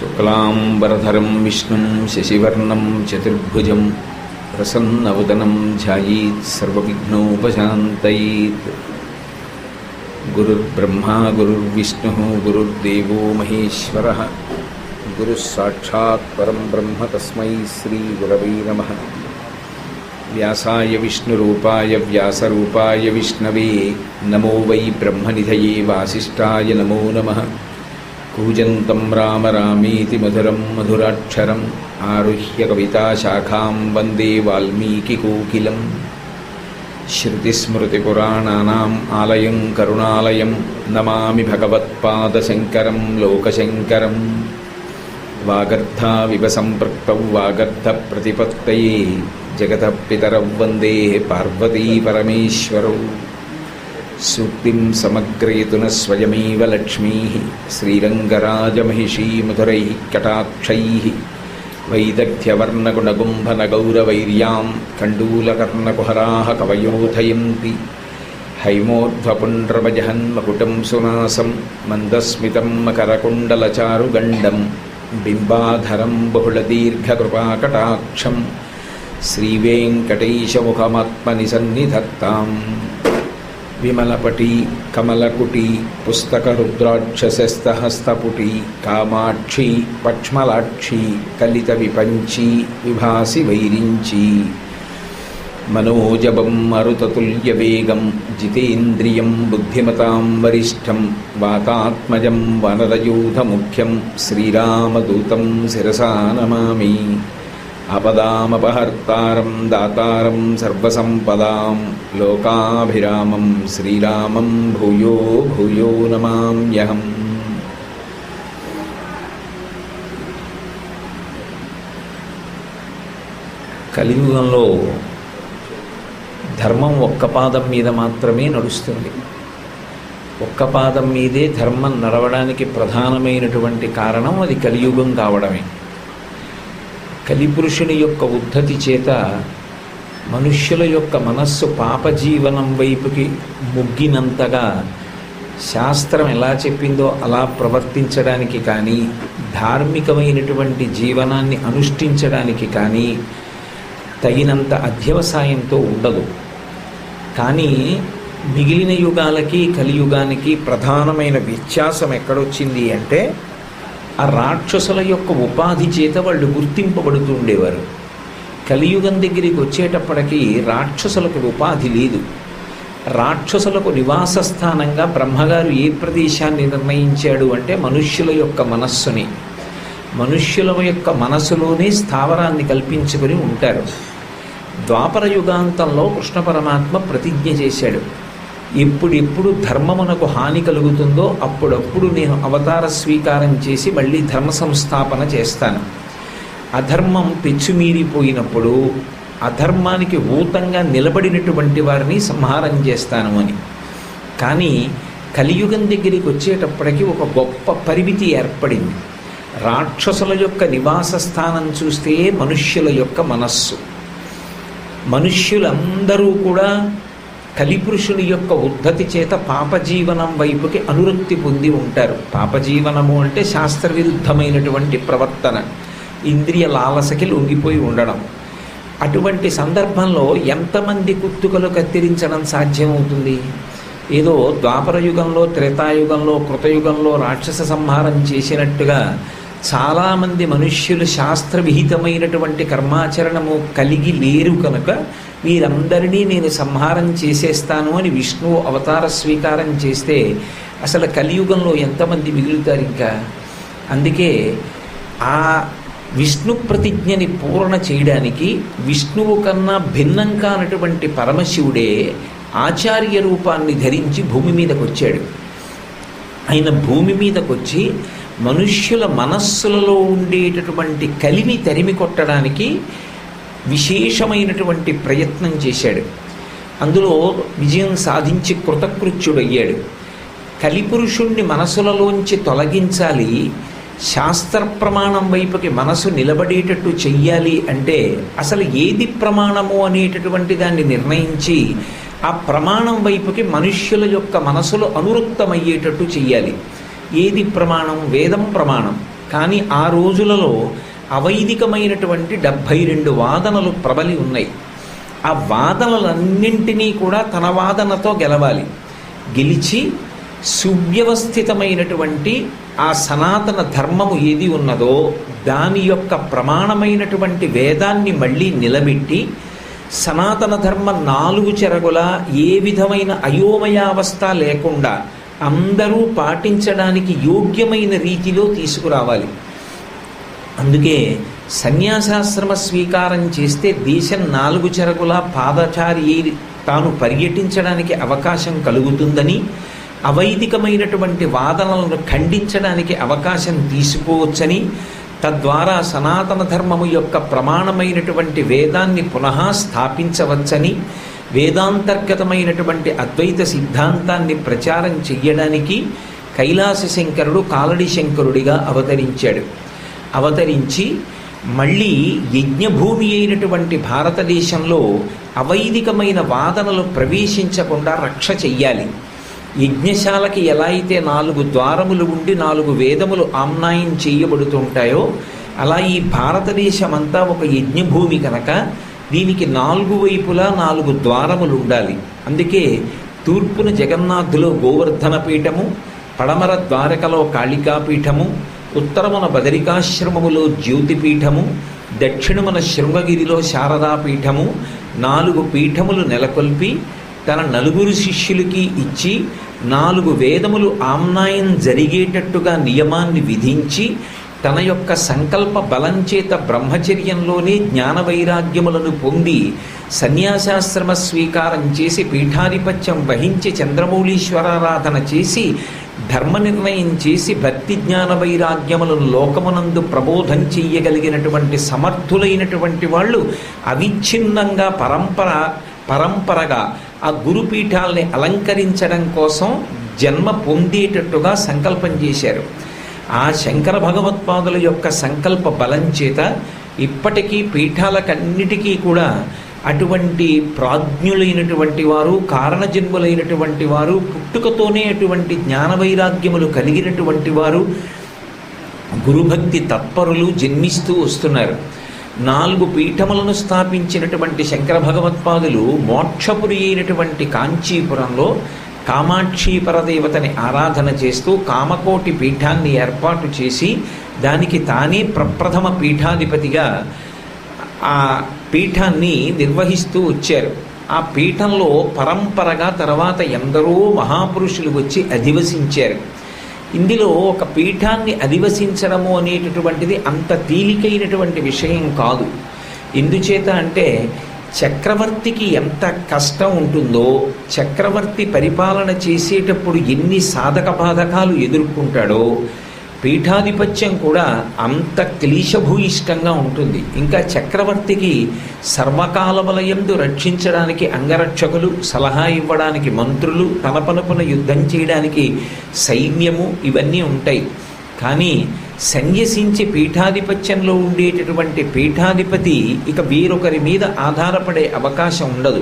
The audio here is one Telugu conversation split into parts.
శుక్లాంబరధరం విష్ణుం శశివర్ణం చతుర్భుజం ప్రసన్నవదనం ధ్యాయేత్ సర్వవిఘ్నోపశాంతయేత్. గురుర్బ్రహ్మా గురుర్విష్ణుః గురుర్దేవో మహేశ్వరః గురుః సాక్షాత్ పరం బ్రహ్మ తస్మై శ్రీ గురవే నమః. వ్యాసాయ విష్ణురూపాయ వ్యాసరూపాయ విష్ణవే నమో వై బ్రహ్మనిధయే వాసిష్ఠాయ నమో నమః. కూజంతం రామ రామేతి మధురం మధురాక్షరం ఆరుహ్య కవితాశాఖాం వందే వాల్మీకికోకిలం. శృతిస్మృతిపురాణానాం ఆలయం కరుణాలయం నమామి భగవత్పాదశంకరం లోకశంకరం. వాగర్ధావివ సంపృక్తౌ వాగర్ధప్రతిపత్తయే జగతః పితరౌ వందే పార్వతీ పరమేశ్వరౌ. సూక్తిం సమగ్రయతున స్వయమేవ లక్ష్మీ శ్రీరంగరాజమహిషీ మధురైః కటాక్షైః వైదగ్ధ్యవర్ణగుణగుంభనగౌరవైర్యాం కండూలకర్ణకుహరాः కవయోధయంతి. హైమోర్ధ్వపుండ్రమజహన్మకుటం సునాసం మందస్మితం మకరకుండలచారుగండం బింబాధరం బహుళదీర్ఘకృపాకటాక్షం శ్రీవేంకటేశముఖమాత్మని సన్నిధత్తాం. విమలపటి కమలకుటి పుస్తకరుద్రాక్షసస్తహస్తపుటి కామాక్షి పక్ష్మలాక్షి కలిత విపంచి విభాసి వైరించి. మనోజవం మరుతతుల్యవేగం జితేంద్రియం బుద్ధిమతాం వరిష్టం వాతాత్మజం వనరయూధముఖ్యం శ్రీరామదూతం శిరసా నమామి. ఆపదామపహర్తారం దాతారం సర్వసంపదాం లోకాభిరామం శ్రీరామం భూయో భూయో నమామ్యహం. కలియుగంలో ధర్మం ఒక్క పాదం మీద మాత్రమే నడుస్తుంది. ఒక్క పాదం మీదే ధర్మం నడవడానికి ప్రధానమైనటువంటి కారణం అది కలియుగం కావడమే. కలిపురుషుని యొక్క ఉద్ధతి చేత మనుష్యుల యొక్క మనస్సు పాపజీవనం వైపుకి మొగ్గినంతగా శాస్త్రం ఎలా చెప్పిందో అలా ప్రవర్తించడానికి కానీ, ధార్మికమైనటువంటి జీవనాన్ని అనుష్ఠించడానికి కానీ తగినంత అధ్యవసాయంతో ఉండదు. కానీ మిగిలిన యుగాలకి కలియుగానికి ప్రధానమైన వ్యత్యాసం ఎక్కడొచ్చింది అంటే, ఆ రాక్షసుల యొక్క ఉపాధి చేత వాళ్ళు గుర్తింపబడుతూ ఉండేవారు. కలియుగం దగ్గరికి వచ్చేటప్పటికీ రాక్షసులకు ఉపాధి లేదు. రాక్షసులకు నివాస స్థానంగా బ్రహ్మగారు ఏ ప్రదేశాన్ని నిర్ణయించాడు అంటే మనుష్యుల యొక్క మనస్సుని. మనుష్యుల యొక్క మనసులోనే స్థావరాన్ని కల్పించుకొని ఉంటారు. ద్వాపర యుగాంతంలో కృష్ణ పరమాత్మ ప్రతిజ్ఞ చేశాడు, ఎప్పుడెప్పుడు ధర్మమునకు హాని కలుగుతుందో అప్పుడప్పుడు నేను అవతార స్వీకారం చేసి మళ్ళీ ధర్మ సంస్థాపన చేస్తాను. అధర్మం పెచ్చుమీరిపోయినప్పుడు అధర్మానికి ఊతంగా నిలబడినటువంటి వారిని సంహారం చేస్తాను అని. కానీ కలియుగం దగ్గరికి వచ్చేటప్పటికి ఒక గొప్ప పరిమితి ఏర్పడింది. రాక్షసుల యొక్క నివాస స్థానం చూస్తే మనుష్యుల యొక్క మనస్సు. మనుష్యులందరూ కూడా కలిపురుషుని యొక్క ఉద్ధతి చేత పాపజీవనం వైపుకి అనురక్తి పొంది ఉంటారు. పాపజీవనము అంటే శాస్త్రవిరుద్ధమైనటువంటి ప్రవర్తన, ఇంద్రియ లాలసకి లొంగిపోయి ఉండడం. అటువంటి సందర్భంలో ఎంతమంది కుత్తుకలు కత్తిరించడం సాధ్యమవుతుంది? ఏదో ద్వాపర యుగంలో, త్రేతాయుగంలో, కృతయుగంలో రాక్షస సంహారం చేసినట్టుగా చాలామంది మనుష్యులు శాస్త్రవిహితమైనటువంటి కర్మాచరణము కలిగి లేరు కనుక వీరందరినీ నేను సంహారం చేసేస్తాను అని విష్ణువు అవతార స్వీకారం చేస్తే అసలు కలియుగంలో ఎంతమంది మిగులుతారు ఇంకా? అందుకే ఆ విష్ణు ప్రతిజ్ఞని పూర్ణ చేయడానికి విష్ణువు కన్నా భిన్నం కానటువంటి పరమశివుడే ఆచార్య రూపాన్ని ధరించి భూమి మీదకు వచ్చాడు. ఆయన భూమి మీదకు వచ్చి మనుష్యుల మనస్సులలో ఉండేటటువంటి కలిమి తరిమి కొట్టడానికి విశేషమైనటువంటి ప్రయత్నం చేశాడు. అందులో విజయం సాధించి కృతకృత్యుడయ్యాడు. కలిపురుషుణ్ణి మనసులలోంచి తొలగించాలి, శాస్త్ర ప్రమాణం వైపుకి మనసు నిలబడేటట్టు చెయ్యాలి అంటే అసలు ఏది ప్రమాణము అనేటటువంటి దాన్ని నిర్ణయించి ఆ ప్రమాణం వైపుకి మనుష్యుల యొక్క మనసులో అనురక్తమయ్యేటట్టు చెయ్యాలి. ఏది ప్రమాణం? వేదం ప్రమాణం. కానీ ఆ రోజులలో అవైదికమైనటువంటి 72 వాదనలు ప్రబలి ఉన్నాయి. ఆ వాదనలన్నింటినీ కూడా తన వాదనతో గెలవాలి. గెలిచి సువ్యవస్థితమైనటువంటి ఆ సనాతన ధర్మము ఏది ఉన్నదో దాని యొక్క ప్రమాణమైనటువంటి వేదాన్ని మళ్ళీ నిలబెట్టి సనాతన ధర్మం 4 చెరగుల ఏ విధమైన అయోమయావస్థ లేకుండా అందరూ పాటించడానికి యోగ్యమైన రీతిలో తీసుకురావాలి. అందుకే సన్యాసాశ్రమ స్వీకారం చేస్తే దేశం 4 చెరగుల పాదచారి తాను పర్యటించడానికి అవకాశం కలుగుతుందని, అవైదికమైనటువంటి వాదనలను ఖండించడానికి అవకాశం తీసుకోవచ్చని, తద్వారా సనాతన ధర్మము యొక్క ప్రమాణమైనటువంటి వేదాన్ని పునః స్థాపించవచ్చని, వేదాంతర్గతమైనటువంటి అద్వైత సిద్ధాంతాన్ని ప్రచారం చెయ్యడానికి కైలాస శంకరుడు కాలడి శంకరుడిగా అవతరించాడు. అవతరించి మళ్ళీ యజ్ఞభూమి అయినటువంటి భారతదేశంలో అవైదికమైన వాదనలు ప్రవేశించకుండా రక్ష చెయ్యాలి. యజ్ఞశాలకి ఎలా అయితే 4 ద్వారములు ఉండి 4 వేదములు ఆమ్నాయం చేయబడుతుంటాయో అలా ఈ భారతదేశమంతా ఒక యజ్ఞభూమి కనుక దీనికి 4 వైపులా 4 ద్వారములు ఉండాలి. అందుకే తూర్పున జగన్నాథులో గోవర్ధన పీఠము, పడమర ద్వారకలో కాళికాపీఠము, ఉత్తరమున బదరికాశ్రమములో జ్యోతిపీఠము, దక్షిణమున శృంగగిరిలో శారదాపీఠము 4 పీఠములు నెలకొల్పి తన 4 శిష్యులకి ఇచ్చి 4 వేదములు ఆమ్నాయం జరిగేటట్టుగా నియమాన్ని విధించి తన యొక్క సంకల్ప బలం చేత బ్రహ్మచర్యంలోనే జ్ఞాన వైరాగ్యములను పొంది సన్యాసాశ్రమ స్వీకారం చేసి పీఠాధిపత్యం వహించి చంద్రమౌళీశ్వరారాధన చేసి ధర్మ నిర్ణయం చేసి భక్తి జ్ఞాన వైరాగ్యములను లోకమునందు ప్రబోధం చెయ్యగలిగినటువంటి సమర్థులైనటువంటి వాళ్ళు అవిచ్ఛిన్నంగా పరంపరగా ఆ గురుపీఠాలని అలంకరించడం కోసం జన్మ పొందేటట్టుగా సంకల్పం చేశారు. ఆ శంకర భగవత్పాదుల యొక్క సంకల్ప బలం చేత ఇప్పటికీ పీఠాలకన్నిటికీ కూడా అటువంటి ప్రాజ్ఞులైనటువంటి వారు, కారణజన్ములైనటువంటి వారు, పుట్టుకతోనే అటువంటి జ్ఞాన వైరాగ్యములు కలిగినటువంటి వారు, గురుభక్తి తత్పరులు జన్మిస్తూ వస్తున్నారు. 4 పీఠములను స్థాపించినటువంటి శంకర భగవత్పాదులు మోక్షపురి అయినటువంటి కాంచీపురంలో కామాక్షి పరదేవతని ఆరాధన చేస్తూ కామకోటి పీఠాన్ని ఏర్పాటు చేసి దానికి తానే ప్రప్రథమ పీఠాధిపతిగా ఆ పీఠాన్ని నిర్వహిస్తూ వచ్చారు. ఆ పీఠంలో పరంపరగా తర్వాత ఎందరో మహాపురుషులు వచ్చి అధివసించారు. ఇందులో ఒక పీఠాన్ని అధివసించడము అనేటటువంటిది అంత తేలికైనటువంటి విషయం కాదు. ఎందుచేత అంటే చక్రవర్తికి ఎంత కష్టం ఉంటుందో, చక్రవర్తి పరిపాలన చేసేటప్పుడు ఎన్ని సాధక బాధకాలు ఎదుర్కొంటాడో పీఠాధిపత్యం కూడా అంత క్లీశభూయిష్టంగా ఉంటుంది. ఇంకా చక్రవర్తికి సర్వకాలములయందు రక్షించడానికి అంగరక్షకులు, సలహా ఇవ్వడానికి మంత్రులు, తన పనుపున యుద్ధం చేయడానికి సైన్యము ఇవన్నీ ఉంటాయి. కానీ సన్యసించి పీఠాధిపత్యంలో ఉండేటటువంటి పీఠాధిపతి ఇక వేరొకరి మీద ఆధారపడే అవకాశం ఉండదు.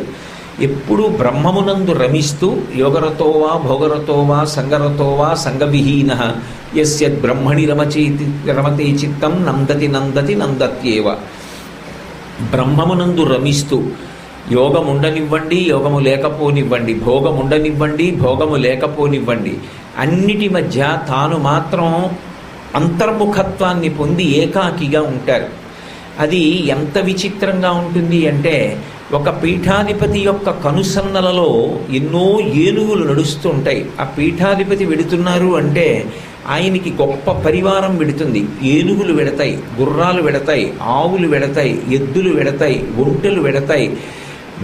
ఎప్పుడూ బ్రహ్మమునందు రమిస్తూ యోగరతోవా భోగరతోవా సంగరతోవా సంగవిహీన యస్యద్ బ్రహ్మణి రమతే చిత్తం నందతి నందతి నందత్యేవ. బ్రహ్మమునందు రమిస్తూ యోగం ఉండనివ్వండి, యోగము లేకపోనివ్వండి, భోగం ఉండనివ్వండి, భోగము లేకపోనివ్వండి, అన్నిటి మధ్య తాను మాత్రం అంతర్ముఖత్వాన్ని పొంది ఏకాకిగా ఉంటారు. అది ఎంత విచిత్రంగా ఉంటుంది అంటే ఒక పీఠాధిపతి యొక్క కనుసన్నలలో ఎన్నో ఏనుగులు నడుస్తూ ఉంటాయి. ఆ పీఠాధిపతి వెడుతున్నారు అంటే ఆయనకి గొప్ప పరివారం వెడుతుంది. ఏనుగులు వెడతాయి, గుర్రాలు వెడతాయి, ఆవులు వెడతాయి, ఎద్దులు వెడతాయి, ఒంటెలు వెడతాయి,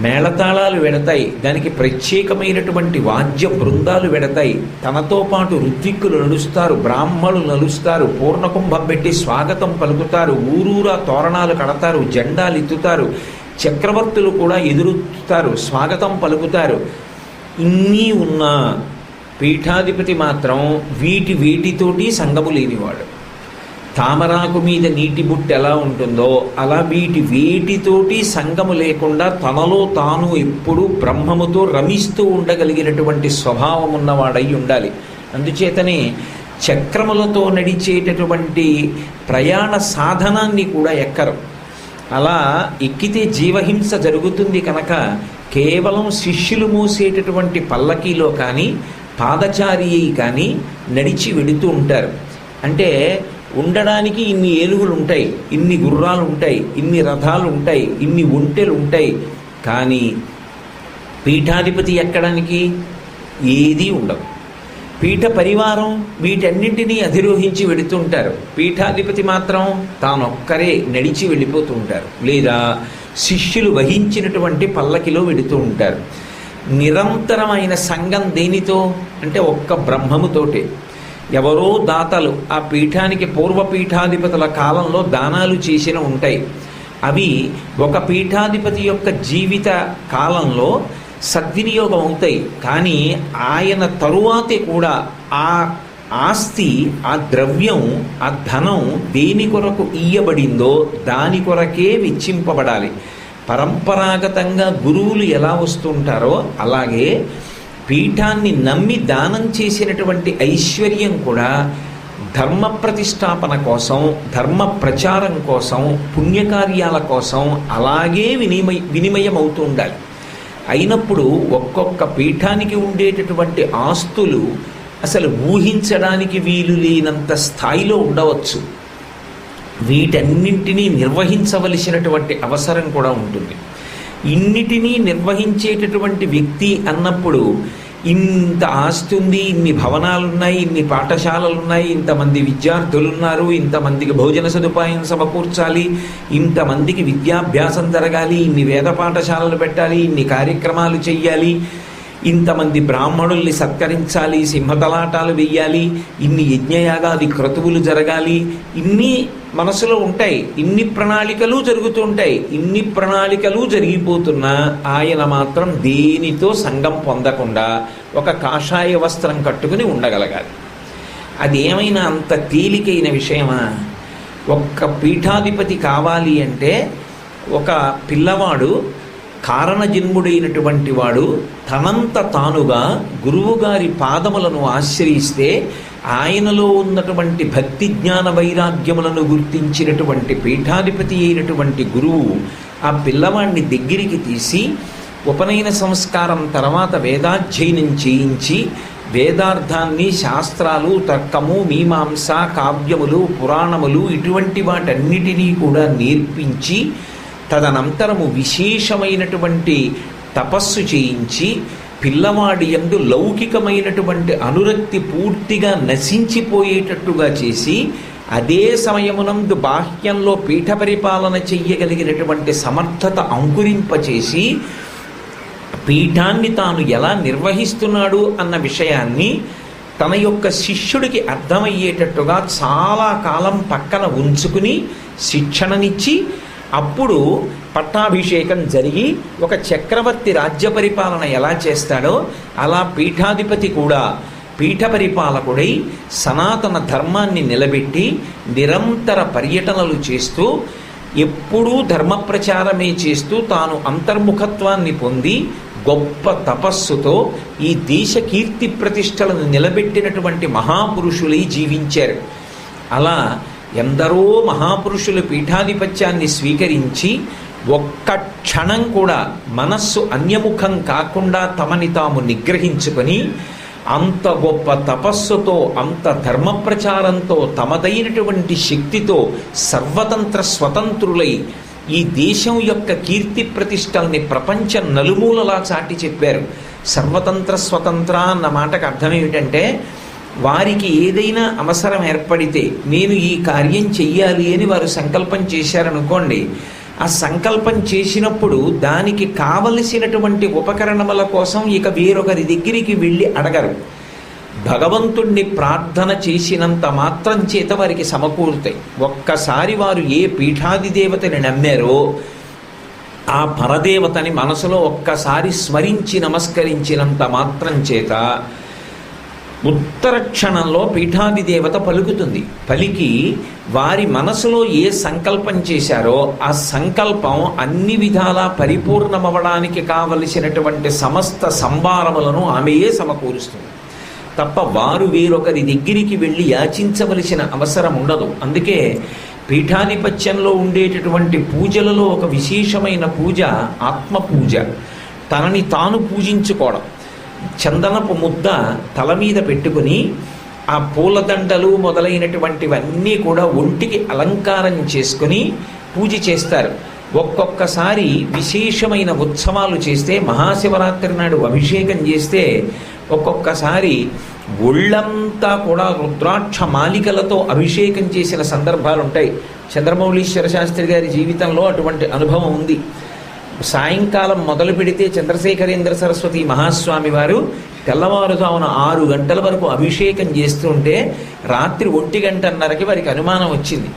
మేళతాళాలు వెడతాయి, దానికి ప్రత్యేకమైనటువంటి వాద్య బృందాలు వెడతాయి. తనతో పాటు ఋత్విక్కులు నడుస్తారు, బ్రాహ్మణులు నడుస్తారు, పూర్ణకుంభం పెట్టి స్వాగతం పలుకుతారు, ఊరూరా తోరణాలు కడతారు, జెండాలు ఎత్తుతారు, చక్రవర్తులు కూడా ఎదురుతారు, స్వాగతం పలుకుతారు. ఇన్ని ఉన్న పీఠాధిపతి మాత్రం వీటితోటి సంగము లేనివాడు. తామరాకు మీద నీటి బుట్ట ఎలా ఉంటుందో అలా వేటితోటి సంగము లేకుండా తనలో తాను ఎప్పుడూ బ్రహ్మముతో రమిస్తూ ఉండగలిగినటువంటి స్వభావం ఉన్నవాడై ఉండాలి. అందుచేతనే చక్రములతో నడిచేటటువంటి ప్రయాణ సాధనాన్ని కూడా ఎక్కరు. అలా ఎక్కితే జీవహింస జరుగుతుంది కనుక కేవలం శిష్యులు మోసేటటువంటి పల్లకీలో కానీ పాదచారి కానీ నడిచి వెడుతూ ఉంటారు. అంటే ఉండడానికి ఇన్ని ఏనుగులు ఉంటాయి, ఇన్ని గుర్రాలు ఉంటాయి, ఇన్ని రథాలు ఉంటాయి, ఇన్ని ఒంటెలు ఉంటాయి, కానీ పీఠాధిపతి ఎక్కడానికి ఏదీ ఉండవు. పీఠ పరివారం వీటన్నింటినీ అధిరోహించి వెడుతుంటారు. పీఠాధిపతి మాత్రం తానొక్కరే నడిచి వెళ్ళిపోతూ ఉంటారు, లేదా శిష్యులు వహించినటువంటి పల్లకిలో వెడుతూ ఉంటారు. నిరంతరమైన సంఘం దేనితో అంటే ఒక్క బ్రహ్మముతోటే. ఎవరో దాతలు ఆ పీఠానికి పూర్వపీఠాధిపతుల కాలంలో దానాలు చేసిన ఉంటాయి. అవి ఒక పీఠాధిపతి యొక్క జీవిత కాలంలో సద్వినియోగం అవుతాయి. కానీ ఆయన తరువాతే కూడా ఆ ఆస్తి, ఆ ద్రవ్యం, ఆ ధనం దేని కొరకు ఇయ్యబడిందో దాని కొరకే వెచ్చింపబడాలి. పరంపరాగతంగా గురువులు ఎలా వస్తుంటారో అలాగే పీఠాన్ని నమ్మి దానం చేసినటువంటి ఐశ్వర్యం కూడా ధర్మ ప్రతిష్టాపన కోసం, ధర్మ ప్రచారం కోసం, పుణ్యకార్యాల కోసం అలాగే వినిమయం అవుతూ ఉండాలి. అయినప్పుడు ఒక్కొక్క పీఠానికి ఉండేటటువంటి ఆస్తులు అసలు ఊహించడానికి వీలు లేనంత స్థాయిలో ఉండవచ్చు. వీటన్నింటినీ నిర్వహించవలసినటువంటి అవసరం కూడా ఉంటుంది. ఇన్నిటినీ నిర్వహించేటటువంటి వ్యక్తి అన్నప్పుడు ఇంత ఆస్తి ఉంది, ఇన్ని భవనాలున్నాయి, ఇన్ని పాఠశాలలున్నాయి, ఇంతమంది విద్యార్థులు ఉన్నారు, ఇంతమందికి భోజన సదుపాయం సమకూర్చాలి, ఇంతమందికి విద్యాభ్యాసం జరగాలి, ఇన్ని వేద పాఠశాలలు పెట్టాలి, ఇన్ని కార్యక్రమాలు చెయ్యాలి, ఇంతమంది బ్రాహ్మణుల్ని సత్కరించాలి, సింహతలాటాలు వెయ్యాలి, ఇన్ని యజ్ఞయాగాది క్రతువులు జరగాలి, ఇన్ని మనసులో ఉంటాయి. ఇన్ని ప్రణాళికలు జరుగుతూ ఉంటాయి. ఇన్ని ప్రణాళికలు జరిగిపోతున్నా ఆయన మాత్రం దేనితో సంగం పొందకుండా ఒక కాషాయ వస్త్రం కట్టుకుని ఉండగలగాలి. అదేమైనా అంత తేలికైన విషయమా? ఒక్క పీఠాధిపతి కావాలి అంటే ఒక పిల్లవాడు కారణజన్ముడైనటువంటి వాడు తనంత తానుగా గురువుగారి పాదములను ఆశ్రయిస్తే ఆయనలో ఉన్నటువంటి భక్తి జ్ఞాన వైరాగ్యములను గుర్తించినటువంటి పీఠాధిపతి అయినటువంటి గురువు ఆ పిల్లవాడిని దగ్గరికి తీసి ఉపనయన సంస్కారం తర్వాత వేదాధ్యయనం చేయించి వేదార్థాన్ని, శాస్త్రాలు, తర్కము, మీమాంస, కావ్యములు, పురాణములు ఇటువంటి వాటన్నిటినీ కూడా నేర్పించి తదనంతరము విశేషమైనటువంటి తపస్సు చేయించి పిల్లవాడి యందు లౌకికమైనటువంటి అనురక్తి పూర్తిగా నశించిపోయేటట్టుగా చేసి అదే సమయమునందు బాహ్యంలో పీఠ పరిపాలన చెయ్యగలిగినటువంటి సమర్థత అంకురింపచేసి పీఠాన్ని తాను ఎలా నిర్వహిస్తున్నాడు అన్న విషయాన్ని తన యొక్క శిష్యుడికి అర్థమయ్యేటట్టుగా చాలా కాలం పక్కన ఉంచుకుని శిక్షణనిచ్చి అప్పుడు పట్టాభిషేకం జరిగి ఒక చక్రవర్తి రాజ్య పరిపాలన ఎలా చేస్తాడో అలా పీఠాధిపతి కూడా పీఠ పరిపాలకుడై సనాతన ధర్మాన్ని నిలబెట్టి నిరంతర పర్యటనలు చేస్తూ ఎప్పుడూ ధర్మ ప్రచారమే చేస్తూ తాను అంతర్ముఖత్వాన్ని పొంది గొప్ప తపస్సుతో ఈ దేశ కీర్తి ప్రతిష్టలను నిలబెట్టినటువంటి మహాపురుషులై జీవించారు. అలా ఎందరో మహాపురుషులు పీఠాధిపత్యాన్ని స్వీకరించి ఒక్క క్షణం కూడా మనస్సు అన్యముఖం కాకుండా తమని తాము నిగ్రహించుకొని అంత గొప్ప తపస్సుతో, అంత ధర్మ ప్రచారంతో, తమదైనటువంటి శక్తితో సర్వతంత్ర స్వతంత్రులై ఈ దేశం యొక్క కీర్తి ప్రతిష్టల్ని ప్రపంచ నలుమూలలా చాటి చెప్పారు. సర్వతంత్ర స్వతంత్ర అన్న మాటకు అర్థం ఏమిటంటే వారికి ఏదైనా అవసరం ఏర్పడితే నేను ఈ కార్యం చెయ్యాలి అని వారు సంకల్పం చేశారనుకోండి, ఆ సంకల్పం చేసినప్పుడు దానికి కావలసినటువంటి ఉపకరణముల కోసం ఇక వేరొకరి దగ్గరికి వెళ్ళి అడగరు. భగవంతుణ్ణి ప్రార్థన చేసినంత మాత్రం చేత వారికి సమకూరుతాయి. ఒక్కసారి వారు ఏ పీఠాది దేవతని నమ్మారో ఆ పరదేవతని మనసులో ఒక్కసారి స్మరించి నమస్కరించినంత మాత్రం చేత ఉత్తర క్షణంలో పీఠాది దేవత పలుకుతుంది. పలికి వారి మనసులో ఏ సంకల్పం చేశారో ఆ సంకల్పం అన్ని విధాలా పరిపూర్ణమవడానికి కావలసినటువంటి సమస్త సంభారములను ఆమెయే సమకూరుస్తుంది. తప్ప వారు వేరొకరి దగ్గరికి వెళ్ళి యాచించవలసిన అవసరం ఉండదు. అందుకే పీఠాధిపత్యంలో ఉండేటటువంటి పూజలలో ఒక విశేషమైన పూజ ఆత్మ పూజ. తనని తాను పూజించుకోవడం. చందనపు ముద్ద తల మీద పెట్టుకుని ఆ పూలదండలు మొదలైనటువంటివన్నీ కూడా ఒంటికి అలంకారం చేసుకుని పూజ చేస్తారు. ఒక్కొక్కసారి విశేషమైన ఉత్సవాలు చేస్తే, మహాశివరాత్రి నాడు అభిషేకం చేస్తే ఒక్కొక్కసారి ఒళ్ళంతా కూడా రుద్రాక్ష మాలికలతో అభిషేకం చేసిన సందర్భాలు ఉంటాయి. చంద్రమౌళీశ్వర శాస్త్రి గారి జీవితంలో అటువంటి అనుభవం ఉంది. సాయంకాలం మొదలు పెడితే చంద్రశేఖరేంద్ర సరస్వతి మహాస్వామి వారు తెల్లవారుజామున 6 గంటల వరకు అభిషేకం చేస్తుంటే రాత్రి 1 గంటన్నరకి వారికి అనుమానం వచ్చింది.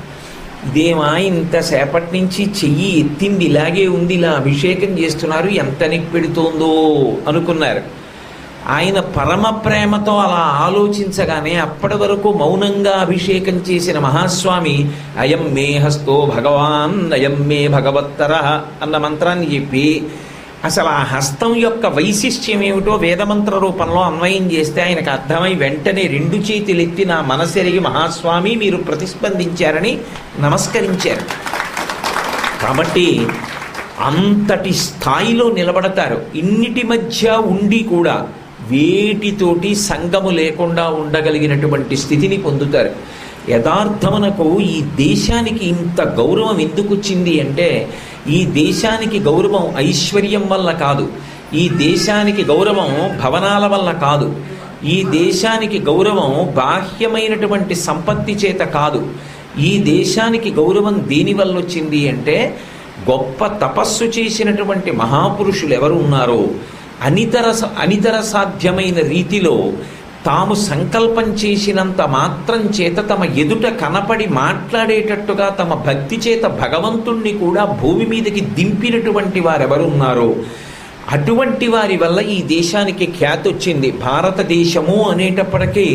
ఇదేమా ఇంతసేపటి నుంచి చెయ్యి ఎత్తింది ఇలాగే ఉంది, ఇలా అభిషేకం చేస్తున్నారు, ఎంత పెడుతోందో అనుకున్నారు. ఆయన పరమ ప్రేమతో అలా ఆలోచించగానే అప్పటి వరకు మౌనంగా అభిషేకం చేసిన మహాస్వామి అయం మే హస్తో భగవాన్ అయం మే భగవత్తర అన్న మంత్రాన్ని చెప్పి అసలు ఆ హస్తం యొక్క వైశిష్ట్యం ఏమిటో వేదమంత్ర రూపంలో అన్వయం చేస్తే ఆయనకు అర్థమై వెంటనే 2 చేతులు ఎత్తి నా మనసెరిగి మహాస్వామి మీరు ప్రతిస్పందించారని నమస్కరించారు. కాబట్టి అంతటి స్థాయిలో నిలబడతారు. ఇన్నిటి మధ్య ఉండి కూడా వేటితోటి సంగము లేకుండా ఉండగలిగినటువంటి స్థితిని పొందుతారు. యథార్థమునకు ఈ దేశానికి ఇంత గౌరవం ఎందుకు వచ్చింది అంటే, ఈ దేశానికి గౌరవం ఐశ్వర్యం వల్ల కాదు, ఈ దేశానికి గౌరవం భవనాల వల్ల కాదు, ఈ దేశానికి గౌరవం బాహ్యమైనటువంటి సంపత్తి చేత కాదు. ఈ దేశానికి గౌరవం దేనివల్ల వచ్చింది అంటే, గొప్ప తపస్సు చేసినటువంటి మహాపురుషులు ఎవరు ఉన్నారో అనితర సాధ్యమైన రీతిలో తాము సంకల్పం చేసినంత మాత్రం చేత తమ ఎదుట కనపడి మాట్లాడేటట్టుగా తమ భక్తి చేత భగవంతుణ్ణి కూడా భూమి మీదకి దింపినటువంటి వారెవరున్నారో అటువంటి వారి వల్ల ఈ దేశానికి ఖ్యాతి వచ్చింది. భారతదేశము అనేటప్పటికీ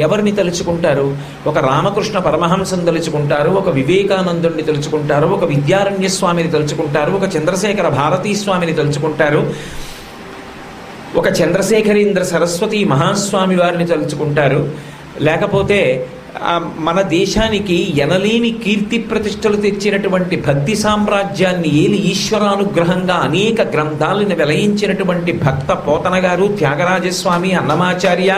ఎవరిని తలుచుకుంటారు? ఒక రామకృష్ణ పరమహంసను తలుచుకుంటారు, ఒక వివేకానందుడిని తలుచుకుంటారు, ఒక విద్యారణ్య స్వామిని తలుచుకుంటారు, ఒక చంద్రశేఖర భారతీ స్వామిని తలుచుకుంటారు, ఒక చంద్రశేఖరేంద్ర సరస్వతి మహాస్వామి వారిని తలుచుకుంటారు. లేకపోతే మన దేశానికి ఎనలేని కీర్తి ప్రతిష్టలు తెచ్చినటువంటి భక్తి సామ్రాజ్యాన్ని ఏలి ఈశ్వరానుగ్రహంగా అనేక గ్రంథాలను వెలయించినటువంటి భక్త పోతన గారు, త్యాగరాజస్వామి, అన్నమాచార్య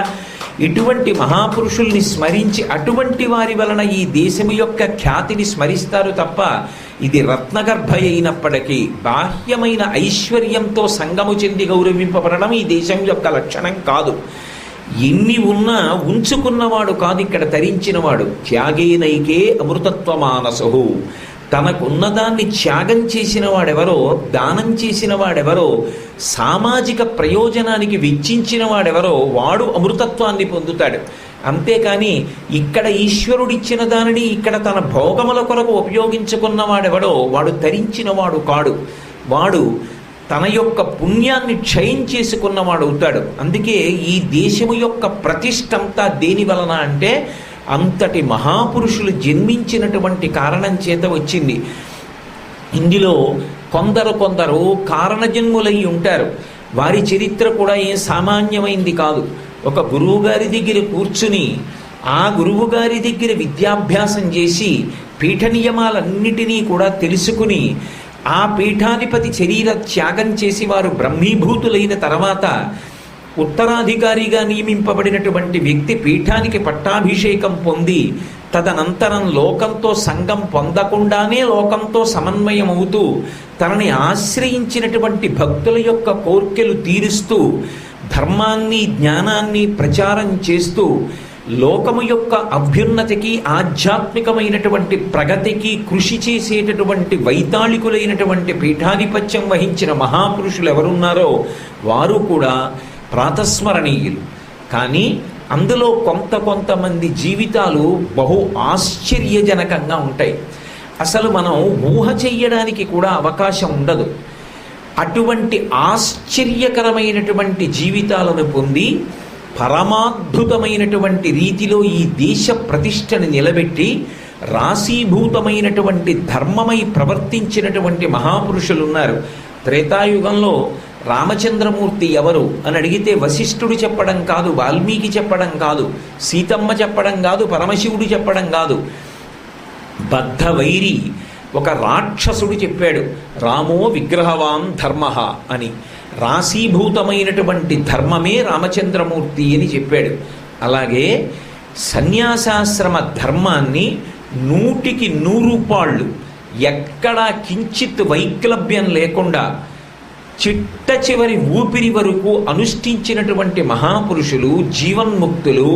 ఇటువంటి మహాపురుషుల్ని స్మరించి అటువంటి వారి వలన ఈ దేశము యొక్క ఖ్యాతిని స్మరిస్తారు తప్ప ఇది రత్నగర్భ అయినప్పటికీ బాహ్యమైన ఐశ్వర్యంతో సంగము చెంది గౌరవింపబడడం ఈ దేశం యొక్క లక్షణం కాదు. ఎన్ని ఉన్నా ఉంచుకున్నవాడు కాదు ఇక్కడ తరించినవాడు. త్యాగేనైకే అమృతత్వ మానసు. తనకున్నదాన్ని త్యాగం చేసిన వాడెవరో, దానం చేసిన వాడెవరో, సామాజిక ప్రయోజనానికి వెచ్చించిన వాడెవరో వాడు అమృతత్వాన్ని పొందుతాడు. అంతేకాని ఇక్కడ ఈశ్వరుడిచ్చిన దానిని ఇక్కడ తన భోగముల కొరకు ఉపయోగించుకున్నవాడెవడో వాడు తరించినవాడు కాడు. వాడు తన యొక్క పుణ్యాన్ని క్షయం చేసుకున్నవాడు అవుతాడు. అందుకే ఈ దేశము యొక్క ప్రతిష్టంతా దేని వలన అంటే అంతటి మహాపురుషులు జన్మించినటువంటి కారణం చేత వచ్చింది. ఇందులో కొందరు కారణజన్ములై ఉంటారు. వారి చరిత్ర కూడా ఏం సామాన్యమైంది కాదు. ఒక గురువుగారి దగ్గర కూర్చుని ఆ గురువుగారి దగ్గర విద్యాభ్యాసం చేసి పీఠ నియమాలన్నిటినీ కూడా తెలుసుకుని ఆ పీఠాధిపతి శరీర త్యాగం చేసి వారు బ్రహ్మీభూతులైన తర్వాత ఉత్తరాధికారిగా నియమింపబడినటువంటి వ్యక్తి పీఠానికి పట్టాభిషేకం పొంది తదనంతరం లోకంతో సంగం పొందకుండానే లోకంతో సమన్వయం అవుతూ తనని ఆశ్రయించినటువంటి భక్తుల యొక్క కోర్కెలు తీరుస్తూ ధర్మాన్ని జ్ఞానాన్ని ప్రచారం చేస్తూ లోకము యొక్క అభ్యున్నతికి ఆధ్యాత్మికమైనటువంటి ప్రగతికి కృషి చేసేటటువంటి వైతాళికులైనటువంటి పీఠాధిపత్యం వహించిన మహాపురుషులు ఎవరున్నారో వారు కూడా ప్రాతస్మరణీయులు. కానీ అందులో కొంతమంది జీవితాలు బహు ఆశ్చర్యజనకంగా ఉంటాయి. అసలు మనం ఊహ చెయ్యడానికి కూడా అవకాశం ఉండదు. అటువంటి ఆశ్చర్యకరమైనటువంటి జీవితాలను పొంది పరమాద్భుతమైనటువంటి రీతిలో ఈ దేశ ప్రతిష్టని నిలబెట్టి రాశీభూతమైనటువంటి ధర్మమై ప్రవర్తించినటువంటి మహాపురుషులు ఉన్నారు. త్రేతాయుగంలో రామచంద్రమూర్తి ఎవరు అని అడిగితే వశిష్ఠుడు చెప్పడం కాదు, వాల్మీకి చెప్పడం కాదు, సీతమ్మ చెప్పడం కాదు, పరమశివుడు చెప్పడం కాదు, బద్ధవైరి ఒక రాక్షసుడు చెప్పాడు. రామో విగ్రహవాన్ ధర్మ అని. రాశీభూతమైనటువంటి ధర్మమే రామచంద్రమూర్తి అని చెప్పాడు. అలాగే సన్యాసాశ్రమ ధర్మాన్ని 100కి 100 పాళ్ళు ఎక్కడా కించిత్ వైక్లభ్యం లేకుండా చిట్ట చివరి ఊపిరి వరకు అనుష్ఠించినటువంటి మహాపురుషులు, జీవన్ముక్తులు,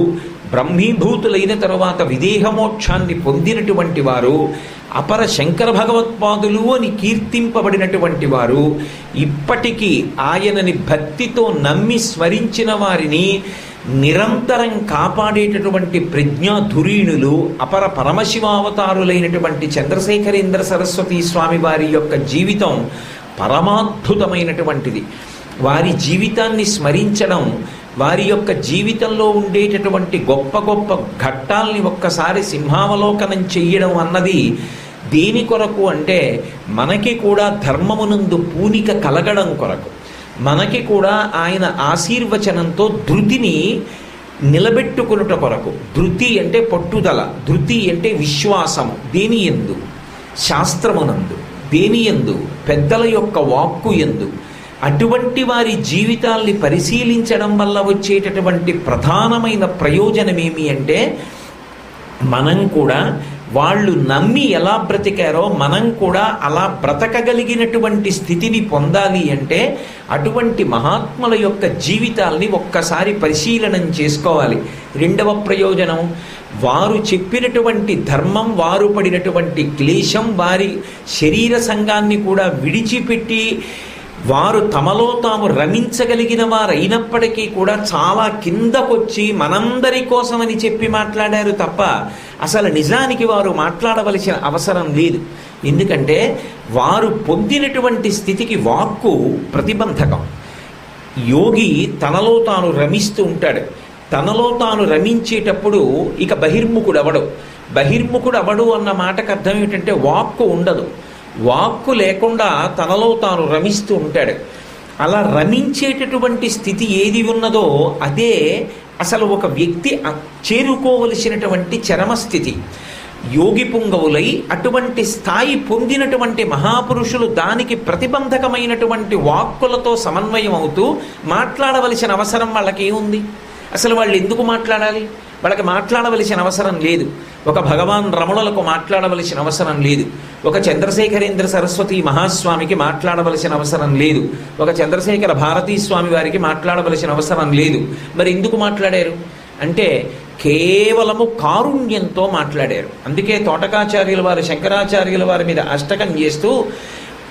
బ్రహ్మీభూతులైన తరువాత విదేహమోక్షాన్ని పొందినటువంటి వారు, అపర శంకర భగవత్పాదులు అని కీర్తింపబడినటువంటి వారు, ఇప్పటికీ ఆయనని భక్తితో నమ్మి స్మరించిన వారిని నిరంతరం కాపాడేటటువంటి ప్రజ్ఞాధురీణులు, అపర పరమశివావతారులైనటువంటి చంద్రశేఖరేంద్ర సరస్వతీ స్వామి వారి యొక్క జీవితం పరమాద్భుతమైనటువంటిది. వారి జీవితాన్ని స్మరించడం, వారి యొక్క జీవితంలో ఉండేటటువంటి గొప్ప గొప్ప ఘట్టాల్ని ఒక్కసారి సింహావలోకనం చెయ్యడం అన్నది దేని కొరకు అంటే మనకి కూడా ధర్మమునందు పూనిక కలగడం కొరకు, మనకి కూడా ఆయన ఆశీర్వచనంతో ధృతిని నిలబెట్టుకునుట కొరకు. ధృతి అంటే పట్టుదల, ధృతి అంటే విశ్వాసము. దేని యందు? శాస్త్రమునందు. దేని యందు? పెద్దల యొక్క వాక్కు యందు. అటువంటి వారి జీవితాల్ని పరిశీలించడం వల్ల వచ్చేటటువంటి ప్రధానమైన ప్రయోజనం ఏమి అంటే మనం కూడా వాళ్ళు నమ్మి ఎలా బ్రతికారో మనం కూడా అలా బ్రతకగలిగినటువంటి స్థితిని పొందాలి అంటే అటువంటి మహాత్ముల యొక్క జీవితాల్ని ఒక్కసారి పరిశీలనం చేసుకోవాలి. రెండవ ప్రయోజనం, వారు చెప్పినటువంటి ధర్మం, వారు పడినటువంటి క్లేశం, వారి శరీర సంఘాన్ని కూడా విడిచిపెట్టి వారు తమలో తాము రమించగలిగిన వారైనప్పటికీ కూడా చాలా కిందకొచ్చి మనందరి కోసమని చెప్పి మాట్లాడారు తప్ప అసలు నిజానికి వారు మాట్లాడవలసిన అవసరం లేదు. ఎందుకంటే వారు పొందినటువంటి స్థితికి వాక్కు ప్రతిబంధకం. యోగి తనలో తాను రమిస్తూ ఉంటాడు. తనలో తాను రమించేటప్పుడు ఇక బహిర్ముఖుడు అవడు అన్న మాటకు అర్థం ఏమిటంటే వాక్కు ఉండదు. వాక్కు లేకుండా తనలో తాను రమిస్తూ ఉంటాడు. అలా రమించేటటువంటి స్థితి ఏది ఉన్నదో అదే అసలు ఒక వ్యక్తి చేరుకోవలసినటువంటి చరమస్థితి. యోగి పుంగవులై అటువంటి స్థాయి పొందినటువంటి మహాపురుషులు దానికి ప్రతిబంధకమైనటువంటి వాక్కులతో సమన్వయం అవుతూ మాట్లాడవలసిన అవసరం వాళ్ళకి ఏముంది? అసలు వాళ్ళు ఎందుకు మాట్లాడాలి? వాళ్ళకి మాట్లాడవలసిన అవసరం లేదు. ఒక భగవాన్ రమణులకు మాట్లాడవలసిన అవసరం లేదు. ఒక చంద్రశేఖరేంద్ర సరస్వతి మహాస్వామికి మాట్లాడవలసిన అవసరం లేదు. ఒక చంద్రశేఖర భారతీ స్వామి వారికి మాట్లాడవలసిన అవసరం లేదు. మరి ఎందుకు మాట్లాడారు అంటే కేవలము కారుణ్యంతో మాట్లాడారు. అందుకే తోటకాచార్యుల వారు శంకరాచార్యుల వారి మీద అష్టకం చేస్తూ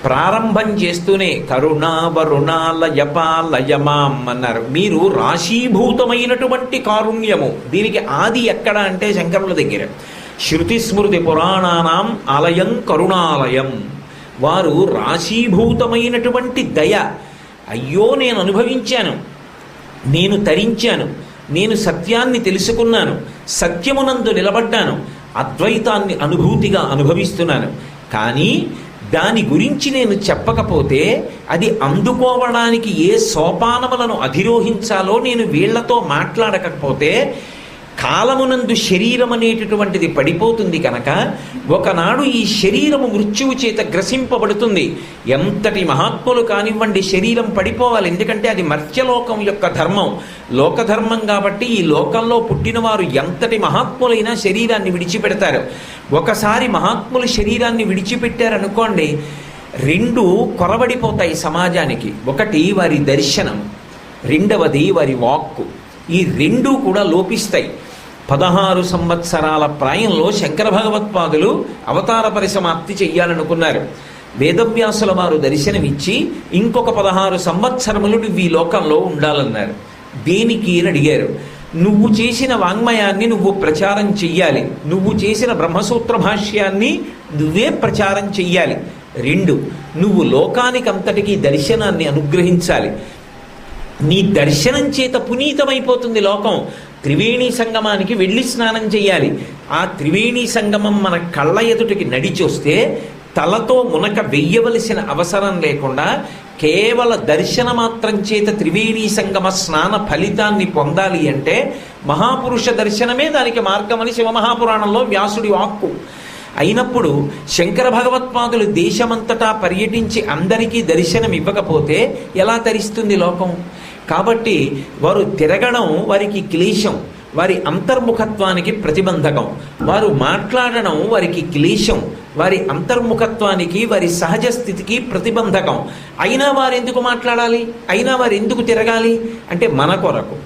ప్రారంభం చేస్తూనే కరుణావరుణాలయపాలయమాం అన్నారు. మీరు రాశీభూతమైనటువంటి కారుణ్యము. దీనికి ఆది ఎక్కడ అంటే శంకరుల దగ్గర. శృతి స్మృతి పురాణానాం ఆలయం కరుణాలయం. వారు రాశీభూతమైనటువంటి దయ. అయ్యో నేను అనుభవించాను, నేను తరించాను, నేను సత్యాన్ని తెలుసుకున్నాను, సత్యమునందు నిలబడ్డాను, అద్వైతాన్ని అనుభూతిగా అనుభవిస్తున్నాను. కానీ దాని గురించి నేను చెప్పకపోతే అది అందుకోవడానికి ఏ సోపానములను అధిరోహించాలో నేను వీళ్లతో మాట్లాడకపోతే కాలమునందు శరీరం అనేటటువంటిది పడిపోతుంది. కనుక ఒకనాడు ఈ శరీరము మృత్యువు చేత గ్రసింపబడుతుంది. ఎంతటి మహాత్ములు కానివ్వండి శరీరం పడిపోవాలి. ఎందుకంటే అది మర్త్యలోకం యొక్క ధర్మం, లోకధర్మం. కాబట్టి ఈ లోకంలో పుట్టిన వారు ఎంతటి మహాత్ములైనా శరీరాన్ని విడిచిపెడతారు. ఒకసారి మహాత్ములు శరీరాన్ని విడిచిపెట్టారనుకోండి, 2 కొరబడిపోతాయి సమాజానికి. ఒకటి వారి దర్శనం, రెండవది వారి వాక్కు. ఈ 2 కూడా లోపిస్తాయి. 16 సంవత్సరాల ప్రాయంలో శంకర భగవత్పాదులు అవతార పరిసమాప్తి చెయ్యాలనుకున్నారు. వేదవ్యాసుల వారు దర్శనమిచ్చి ఇంకొక 16 సంవత్సరములు నువ్వు ఈ లోకంలో ఉండాలన్నారు. దేనికి అని అడిగారు. నువ్వు చేసిన వాంగ్మయాన్ని నువ్వు ప్రచారం చెయ్యాలి, నువ్వు చేసిన బ్రహ్మసూత్ర భాష్యాన్ని నువ్వే ప్రచారం చెయ్యాలి. 2, నువ్వు లోకానికంతటికీ దర్శనాన్ని అనుగ్రహించాలి. నీ దర్శనం చేత పునీతమైపోతుంది లోకం. త్రివేణి సంగమానికి వెళ్ళి స్నానం చేయాలి. ఆ త్రివేణి సంగమం మన కళ్ళ ఎదుటికి నడిచొస్తే తలతో మునక వెయ్యవలసిన అవసరం లేకుండా కేవల దర్శన మాత్రం చేత త్రివేణీ సంగమ స్నాన ఫలితాన్ని పొందాలి అంటే మహాపురుష దర్శనమే దానికి మార్గమని శివమహాపురాణంలో వ్యాసుడి వాక్కు. అయినప్పుడు శంకర భగవత్పాదులు దేశమంతటా పర్యటించి అందరికీ దర్శనం ఇవ్వకపోతే ఎలా తరిస్తుంది లోకం? కాబట్టి వారు తిరగడం వారికి క్లేశం, వారి అంతర్ముఖత్వానికి ప్రతిబంధకం. వారు మాట్లాడడం వారికి క్లేశం, వారి అంతర్ముఖత్వానికి వారి సహజ స్థితికి ప్రతిబంధకం. అయినా వారు ఎందుకు మాట్లాడాలి, అయినా వారు ఎందుకు తిరగాలి అంటే మన కొరకు.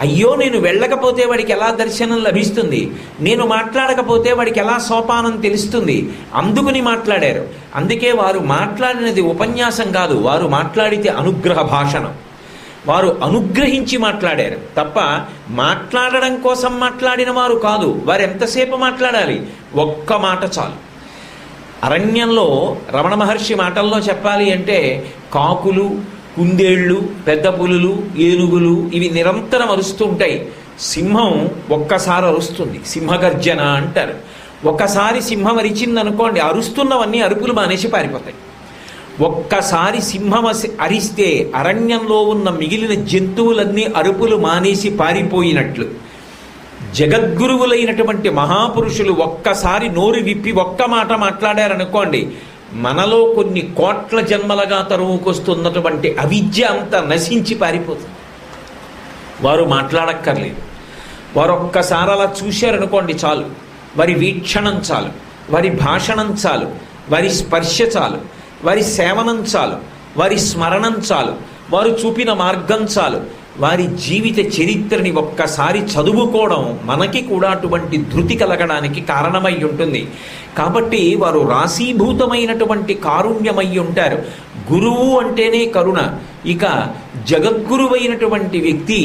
అయ్యో నేను వెళ్ళకపోతే వాడికి ఎలా దర్శనం లభిస్తుంది, నేను మాట్లాడకపోతే వాడికి ఎలా సోపానం తెలుస్తుంది, అందుకుని మాట్లాడారు. అందుకే వారు మాట్లాడినది ఉపన్యాసం కాదు, వారు మాట్లాడితే అనుగ్రహ భాషణం. వారు అనుగ్రహించి మాట్లాడారు తప్ప మాట్లాడడం కోసం మాట్లాడిన వారు కాదు. వారు ఎంతసేపు మాట్లాడాలి? ఒక్క మాట చాలు. అరణ్యంలో రమణ మహర్షి మాటల్లో చెప్పాలి అంటే కాకులు, కుందేళ్ళు, పెద్ద పులులు, ఏనుగులు ఇవి నిరంతరం అరుస్తూ ఉంటాయి. సింహం ఒక్కసారి అరుస్తుంది, సింహగర్జన అంటారు. ఒక్కసారి సింహం అరిచిందనుకోండి, అరుస్తున్నవన్నీ అరుపులు మానేసి పారిపోతాయి. ఒక్కసారి సింహం అరిస్తే అరణ్యంలో ఉన్న మిగిలిన జంతువులన్నీ అరుపులు మానేసి పారిపోయినట్లు జగద్గురువులైనటువంటి మహాపురుషులు ఒక్కసారి నోరు విప్పి ఒక్క మాట మాట్లాడారనుకోండి, మనలో కొన్ని కోట్ల జన్మలుగా తరువుకొస్తున్నటువంటి అవిద్య అంతా నశించి పారిపోతుంది. వారు మాట్లాడక్కర్లేదు. వారు ఒక్కసారి అలా చూశారనుకోండి చాలు. వారి వీక్షణం చాలు, వారి భాషణం చాలు, వారి స్పర్శ చాలు, వారి సేవనం చాలు, వారి స్మరణం చాలు, వారు చూపిన మార్గం చాలు. వారి జీవిత చరిత్రని ఒక్కసారి చదువుకోవడం మనకి కూడా అటువంటి ధృతి కలగడానికి కారణమై ఉంటుంది. కాబట్టి వారు రాశీభూతమైనటువంటి కారుణ్యమై ఉంటారు. గురువు అంటేనే కరుణ. ఇక జగద్గురువైనటువంటి వ్యక్తి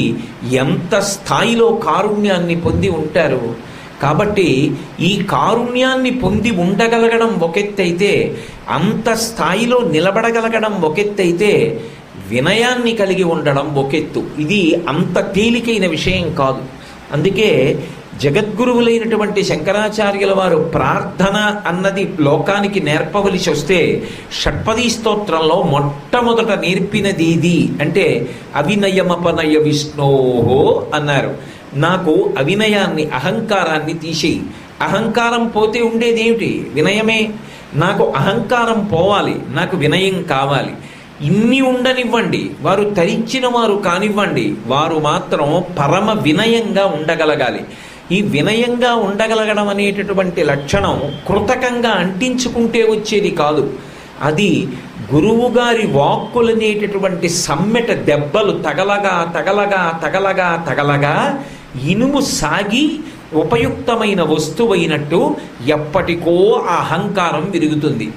ఎంత స్థాయిలో కారుణ్యాన్ని పొంది ఉంటారు. కాబట్టి ఈ కారుణ్యాన్ని పొంది ఉండగలగడం ఒకెత్తైతే, అంత స్థాయిలో నిలబడగలగడం ఒకెత్తైతే, వినయాన్ని కలిగి ఉండడం ఒకెత్తు. ఇది అంత తేలికైన విషయం కాదు. అందుకే జగద్గురువులైనటువంటి శంకరాచార్యుల వారు ప్రార్థన అన్నది లోకానికి నేర్పవలసి వస్తే షట్పదీ స్తోత్రంలో మొట్టమొదట నేర్పినది ఇది అంటే అవినయమపనయ విష్ణోహో అన్నారు. నాకు అవినయాన్ని, అహంకారాన్ని తీసేయి. అహంకారం పోతే ఉండేదేమిటి? వినయమే. నాకు అహంకారం పోవాలి, నాకు వినయం కావాలి. ఇన్ని ఉండనివ్వండి, వారు తరించిన వారు కానివ్వండి, వారు మాత్రం పరమ వినయంగా ఉండగలగాలి. ఈ వినయంగా ఉండగలగడం అనేటటువంటి లక్షణం కృతకంగా అంటించుకుంటే వచ్చేది కాదు. అది గురువుగారి వాక్కులనేటటువంటి సమ్మెట దెబ్బలు తగలగా తగలగా తగలగా తగలగా ఇనుము సాగి ఉపయుక్తమైన వస్తువైనట్టు ఎప్పటికో ఆ అహంకారం విరుగుతుంది.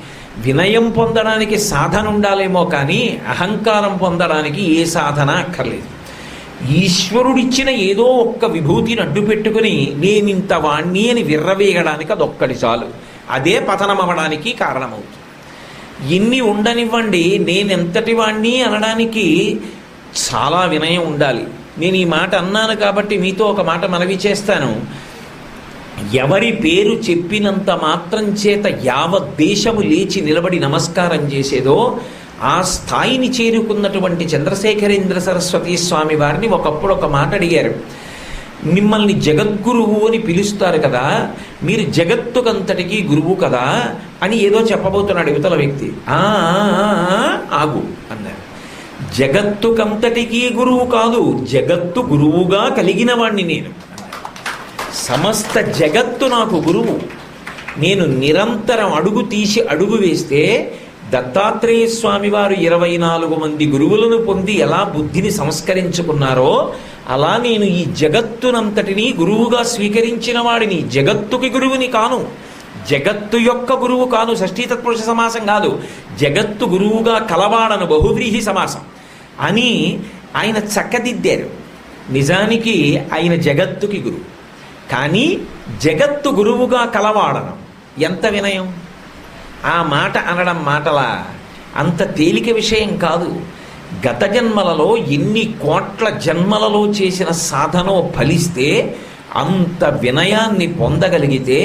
వినయం పొందడానికి సాధన ఉండాలేమో కానీ అహంకారం పొందడానికి ఏ సాధన అక్కర్లేదు. ఈశ్వరుడిచ్చిన ఏదో ఒక్క విభూతిని అడ్డు పెట్టుకుని నేనింత వాణ్ణి అని విర్రవేయడానికి అదొక్కటి చాలు. అదే పతనం అవ్వడానికి కారణమవుతుంది. ఎన్ని ఉండనివ్వండి, నేనెంతటి వాణ్ణి అనడానికి చాలా వినయం ఉండాలి. నేను ఈ మాట అన్నాను కాబట్టి మీతో ఒక మాట మనవి చేస్తాను. ఎవరి పేరు చెప్పినంత మాత్రం చేత యావత్ దేశము లేచి నిలబడి నమస్కారం చేసేదో ఆ స్థాయిని చేరుకున్నటువంటి చంద్రశేఖరేంద్ర సరస్వతి స్వామి వారిని ఒకప్పుడు ఒక మాట అడిగారు. మిమ్మల్ని జగద్గురువు అని పిలుస్తారు కదా, మీరు జగత్తుకంతటికీ గురువు కదా అని ఏదో చెప్పబోతున్నాడు యువతల వ్యక్తి. ఆగు అన్నారు. జగత్తుకంతటికీ గురువు కాదు, జగత్తు గురువుగా కలిగిన వాణ్ణి నేను. సమస్త జగత్తు నాకు గురువు. నేను నిరంతరం అడుగు తీసి అడుగు వేస్తే దత్తాత్రేయ స్వామి వారు 24 మంది గురువులను పొంది ఎలా బుద్ధిని సంస్కరించుకున్నారో అలా నేను ఈ జగత్తునంతటినీ గురువుగా స్వీకరించిన వాడిని. జగత్తుకి గురువుని కాను, జగత్తు యొక్క గురువు కాను. షష్ఠీ తత్పురుష సమాసం కాదు, జగత్తు గురువుగా కలవాడను బహువ్రీహి సమాసం అని ఆయన చక్కదిద్దారు. నిజానికి ఆయన జగత్తుకి గురువు, కానీ జగత్తు గురువుగా కలవాడను. ఎంత వినయం! ఆ మాట అనడం మాటలా అంత తేలిక విషయం కాదు. గత జన్మలలో ఎన్ని కోట్ల జన్మలలో చేసిన సాధనో ఫలిస్తే అంత వినయాన్ని పొందగలిగితే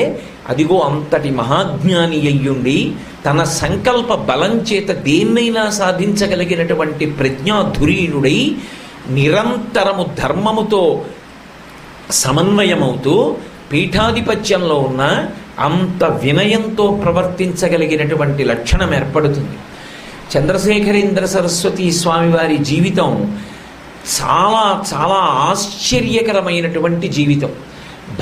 అదిగో అంతటి మహాజ్ఞాని అయ్యుండి తన సంకల్ప బలం చేత దేన్నైనా సాధించగలిగినటువంటి ప్రజ్ఞాధురీనుడై నిరంతరము ధర్మముతో సమన్వయమవుతూ పీఠాధిపత్యంలో ఉన్న అంత వినయంతో ప్రవర్తించగలిగినటువంటి లక్షణం ఏర్పడుతుంది. చంద్రశేఖరేంద్ర సరస్వతి స్వామివారి జీవితం చాలా చాలా ఆశ్చర్యకరమైనటువంటి జీవితం.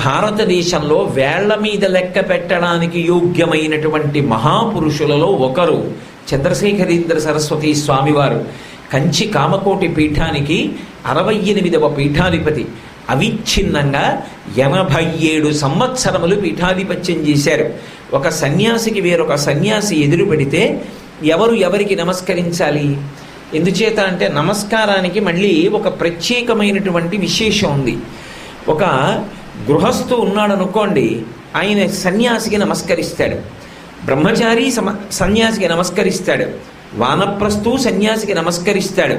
భారతదేశంలో వేళ్ల మీద లెక్క పెట్టడానికి యోగ్యమైనటువంటి మహాపురుషులలో ఒకరు చంద్రశేఖరేంద్ర సరస్వతి స్వామివారు. కంచి కామకోటి పీఠానికి 68వ పీఠాధిపతి. అవిచ్ఛిన్నంగా 87 సంవత్సరములు పీఠాధిపత్యం చేశారు. ఒక సన్యాసికి వేరొక సన్యాసి ఎదురు పెడితే ఎవరు ఎవరికి నమస్కరించాలి? ఎందుచేత అంటే నమస్కారానికి మళ్ళీ ఒక ప్రత్యేకమైనటువంటి విశేషం ఉంది. ఒక గృహస్థు ఉన్నాడు అనుకోండి, ఆయన సన్యాసికి నమస్కరిస్తాడు. బ్రహ్మచారి సన్యాసికి నమస్కరిస్తాడు. వానప్రస్థు సన్యాసికి నమస్కరిస్తాడు.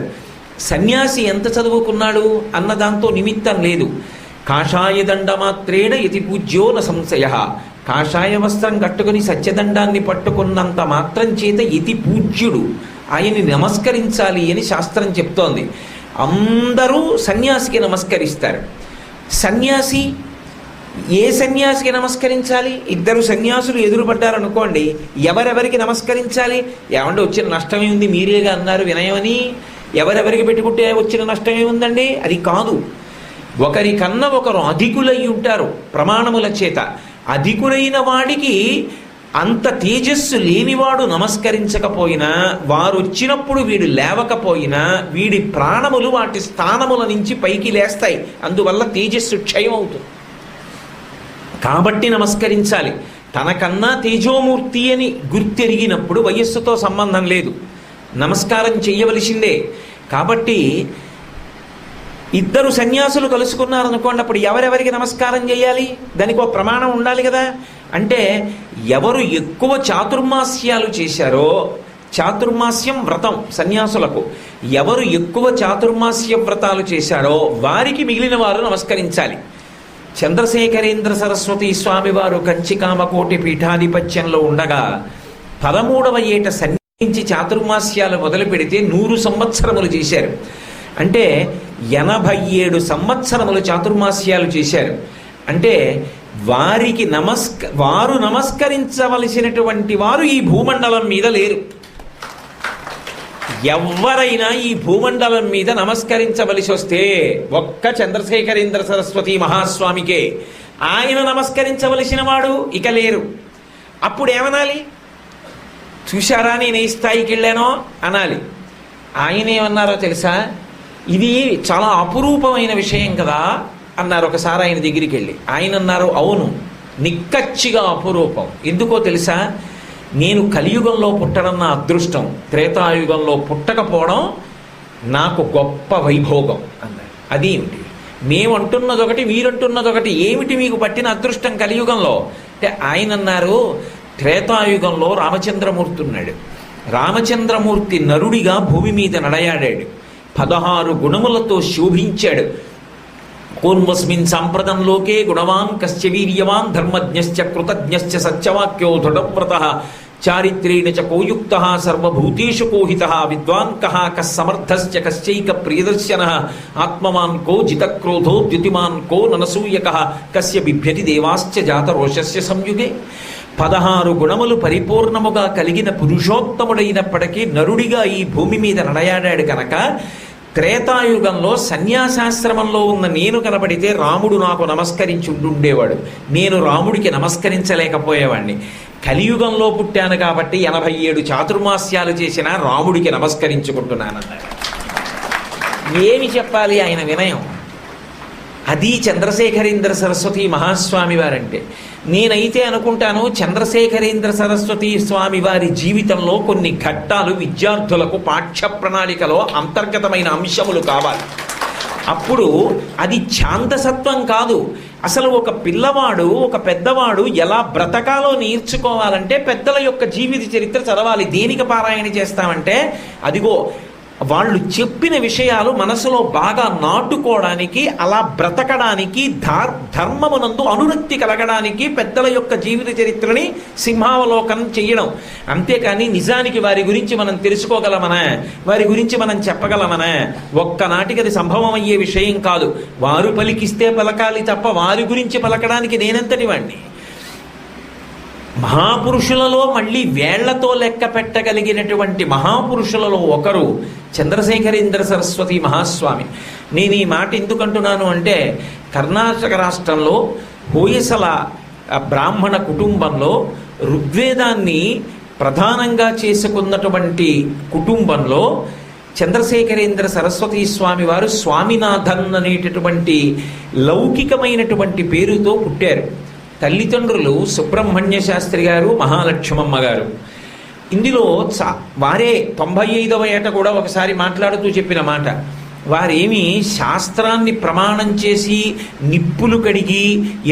సన్యాసి ఎంత చదువుకున్నాడు అన్న దాంతో నిమిత్తం లేదు. కాషాయ దండమాత్రేణ యతి పూజ్యో న సంశయ. కాషాయ వస్త్రం కట్టుకుని సత్యదండాన్ని పట్టుకున్నంత మాత్రం చేత యతి పూజ్యుడు, ఆయన్ని నమస్కరించాలి అని శాస్త్రం చెప్తోంది. అందరూ సన్యాసికి నమస్కరిస్తారు. సన్యాసి ఏ సన్యాసికి నమస్కరించాలి? ఇద్దరు సన్యాసులు ఎదురుపడ్డారనుకోండి, ఎవరెవరికి నమస్కరించాలి? ఏమంటే వచ్చిన నష్టమే ఉంది, మీరేగా అన్నారు వినయమని. ఎవరెవరికి పెట్టుకుంటే వచ్చిన నష్టమే ఉందండి? అది కాదు. ఒకరికన్నా ఒకరు అధికులై ఉంటారు ప్రమాణముల చేత. అధికులైన వాడికి అంత తేజస్సు లేనివాడు నమస్కరించకపోయినా, వారు వచ్చినప్పుడు వీడు లేవకపోయినా వీడి ప్రాణములు వాటి స్థానముల నుంచి పైకి లేస్తాయి. అందువల్ల తేజస్సు క్షయం అవుతుంది. కాబట్టి నమస్కరించాలి. తనకన్నా తేజోమూర్తి అని గుర్తెరిగినప్పుడు వయస్సుతో సంబంధం లేదు, నమస్కారం చెయ్యవలసిందే. కాబట్టి ఇద్దరు సన్యాసులు కలుసుకున్నారనుకోండి, అప్పుడు ఎవరెవరికి నమస్కారం చేయాలి? దానికి ఒక ప్రమాణం ఉండాలి కదా. అంటే ఎవరు ఎక్కువ చాతుర్మాస్యాలు చేశారో, చాతుర్మాస్యం వ్రతం సన్యాసులకు, ఎవరు ఎక్కువ చాతుర్మాస్య వ్రతాలు చేశారో వారికి మిగిలిన వారు నమస్కరించాలి. చంద్రశేఖరేంద్ర సరస్వతి స్వామివారు కంచి కామకోటి పీఠాధిపత్యంలో ఉండగా 13వ ఏట సన్నిధించి చాతుర్మాస్యాలు మొదలు పెడితే 100 సంవత్సరములు చేశారు. అంటే 87 సంవత్సరములు చాతుర్మాస్యాలు చేశారు. అంటే వారు నమస్కరించవలసినటువంటి వారు ఈ భూమండలం మీద లేరు. ఎవరైనా ఈ భూమండలం మీద నమస్కరించవలసి వస్తే ఒక్క చంద్రశేఖరేంద్ర సరస్వతి మహాస్వామికే. ఆయన నమస్కరించవలసిన వాడు ఇక లేరు. అప్పుడు ఏమనాలి? చూశారా నేను ఏ స్థాయికి వెళ్ళానో అనాలి. ఆయన ఏమన్నారో తెలుసా? ఇది చాలా అపురూపమైన విషయం కదా అన్నారు. ఒకసారి ఆయన దగ్గరికి వెళ్ళి ఆయన అన్నారు, అవును, నిక్కచ్చిగా అపురూపం. ఎందుకో తెలుసా? నేను కలియుగంలో పుట్టడం నా అదృష్టం, త్రేతాయుగంలో పుట్టకపోవడం నాకు గొప్ప వైభోగం అన్నారు. అదేమిటి? మేమంటున్నదొకటి, మీరంటున్నదొకటి, ఏమిటి మీకు పట్టిన అదృష్టం కలియుగంలో అంటే? ఆయన అన్నారు, త్రేతాయుగంలో రామచంద్రమూర్తి ఉన్నాడు. రామచంద్రమూర్తి నరుడిగా భూమి మీద నడయాడాడు. 16 గుణములతో శోభించాడు. కూర్మస్మిన్ సాంప్రదం లోకే గుణవాన్ కశ్చ వీర్యవాన్ ధర్మజ్ఞశ్చ కృతజ్ఞశ్చ సత్యవాక్యో దృఢవ్రతః చారిత్రేణ చ కోయుక్తః సర్వభూతేషు కోహితః విద్వాన్ కః కస్సమర్థశ్చ కశ్చైక ప్రియదర్శనః ఆత్మవాన్ కో జితక్రోధో ద్యుతిమాన్ కో ననసూయకః కస్య బిభ్యతి దేవాశ్చ జాతరోషస్య సంయుగే. 16 గుణములు పరిపూర్ణముగా కలిగిన పురుషోత్తముడైనప్పటికీ నరుడిగా ఈ భూమి మీద నడయాడాడు కనుక త్రేతాయుగంలో సన్యాసాశ్రమంలో ఉన్న నేను కనబడితే రాముడు నాకు నమస్కరించుండేవాడు. నేను రాముడికి నమస్కరించలేకపోయేవాడిని. కలియుగంలో పుట్టాను కాబట్టి 87 చాతుర్మాస్యాలు చేసినా రాముడికి నమస్కరించుకుంటున్నానన్నాడు. ఏమి చెప్పాలి ఆయన వినయం? అది చంద్రశేఖరేంద్ర సరస్వతి మహాస్వామి వారంటే. నేనైతే అనుకుంటాను చంద్రశేఖరేంద్ర సరస్వతి స్వామి వారి జీవితంలో కొన్ని ఘట్టాలు విద్యార్థులకు పాఠ్య ప్రణాళికలో అంతర్గతమైన అంశములు కావాలి. అప్పుడు అది ఛాందసత్వం కాదు. అసలు ఒక పిల్లవాడు, ఒక పెద్దవాడు ఎలా బ్రతకాలో నేర్చుకోవాలంటే పెద్దల యొక్క జీవిత చరిత్ర చదవాలి. దేనికి పారాయణ చేస్తామంటే అదిగో వాళ్ళు చెప్పిన విషయాలు మనసులో బాగా నాటుకోవడానికి, అలా బ్రతకడానికి, ధర్మమునందు అనురక్తి కలగడానికి పెద్దల యొక్క జీవిత చరిత్రని సింహావలోకనం చేయడం. అంతేకాని నిజానికి వారి గురించి మనం తెలుసుకోగలమనా, వారి గురించి మనం చెప్పగలమనా? ఒక్కనాటికి అది సంభవం అయ్యే విషయం కాదు. వారు పలికిస్తే పలకాలి తప్ప వారి గురించి పలకడానికి నేనెంతటి వాణ్ణి? మహాపురుషులలో మళ్ళీ వేళ్లతో లెక్క పెట్టగలిగినటువంటి మహాపురుషులలో ఒకరు చంద్రశేఖరేంద్ర సరస్వతి మహాస్వామి. నేను ఈ మాట ఎందుకంటున్నాను అంటే, కర్ణాటక రాష్ట్రంలో హోయసల బ్రాహ్మణ కుటుంబంలో ఋగ్వేదాన్ని ప్రధానంగా చేసుకున్నటువంటి కుటుంబంలో చంద్రశేఖరేంద్ర సరస్వతి స్వామి వారు స్వామినాథన్ అనేటటువంటి లౌకికమైనటువంటి పేరుతో పుట్టారు. తల్లిదండ్రులు సుబ్రహ్మణ్య శాస్త్రి గారు, మహాలక్ష్మమ్మ గారు. ఇందులో వారే 95వ ఏట కూడా ఒకసారి మాట్లాడుతూ చెప్పిన మాట, వారేమి శాస్త్రాన్ని ప్రమాణం చేసి నిప్పులు కడిగి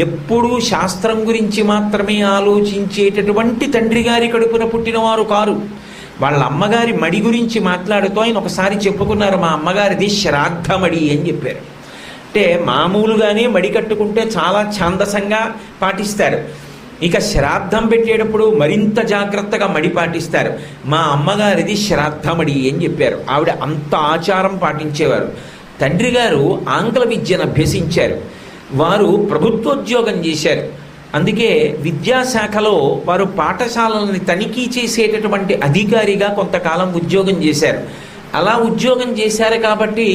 ఎప్పుడూ శాస్త్రం గురించి మాత్రమే ఆలోచించేటటువంటి తండ్రి గారి కడుపున పుట్టినవారు కారు. వాళ్ళ అమ్మగారి మడి గురించి మాట్లాడుతూ ఆయన ఒకసారి చెప్పుకున్నారు, మా అమ్మగారిది శ్రాద్ధమడి అని చెప్పారు. అంటే మామూలుగానే మడి కట్టుకుంటే చాలా ఛాందసంగా పాటిస్తారు, ఇక శ్రాద్ధం పెట్టేటప్పుడు మరింత జాగ్రత్తగా మడి పాటిస్తారు. మా అమ్మగారిది శ్రాద్ధమడి అని చెప్పారు. ఆవిడ అంత ఆచారం పాటించేవారు. తండ్రి గారు ఆంగ్ల విద్యను అభ్యసించారు. వారు ప్రభుత్వోద్యోగం చేశారు. అందుకే విద్యాశాఖలో వారు పాఠశాలలని తనిఖీ చేసేటటువంటి అధికారిగా కొంతకాలం ఉద్యోగం చేశారు. అలా ఉద్యోగం చేశారు కాబట్టి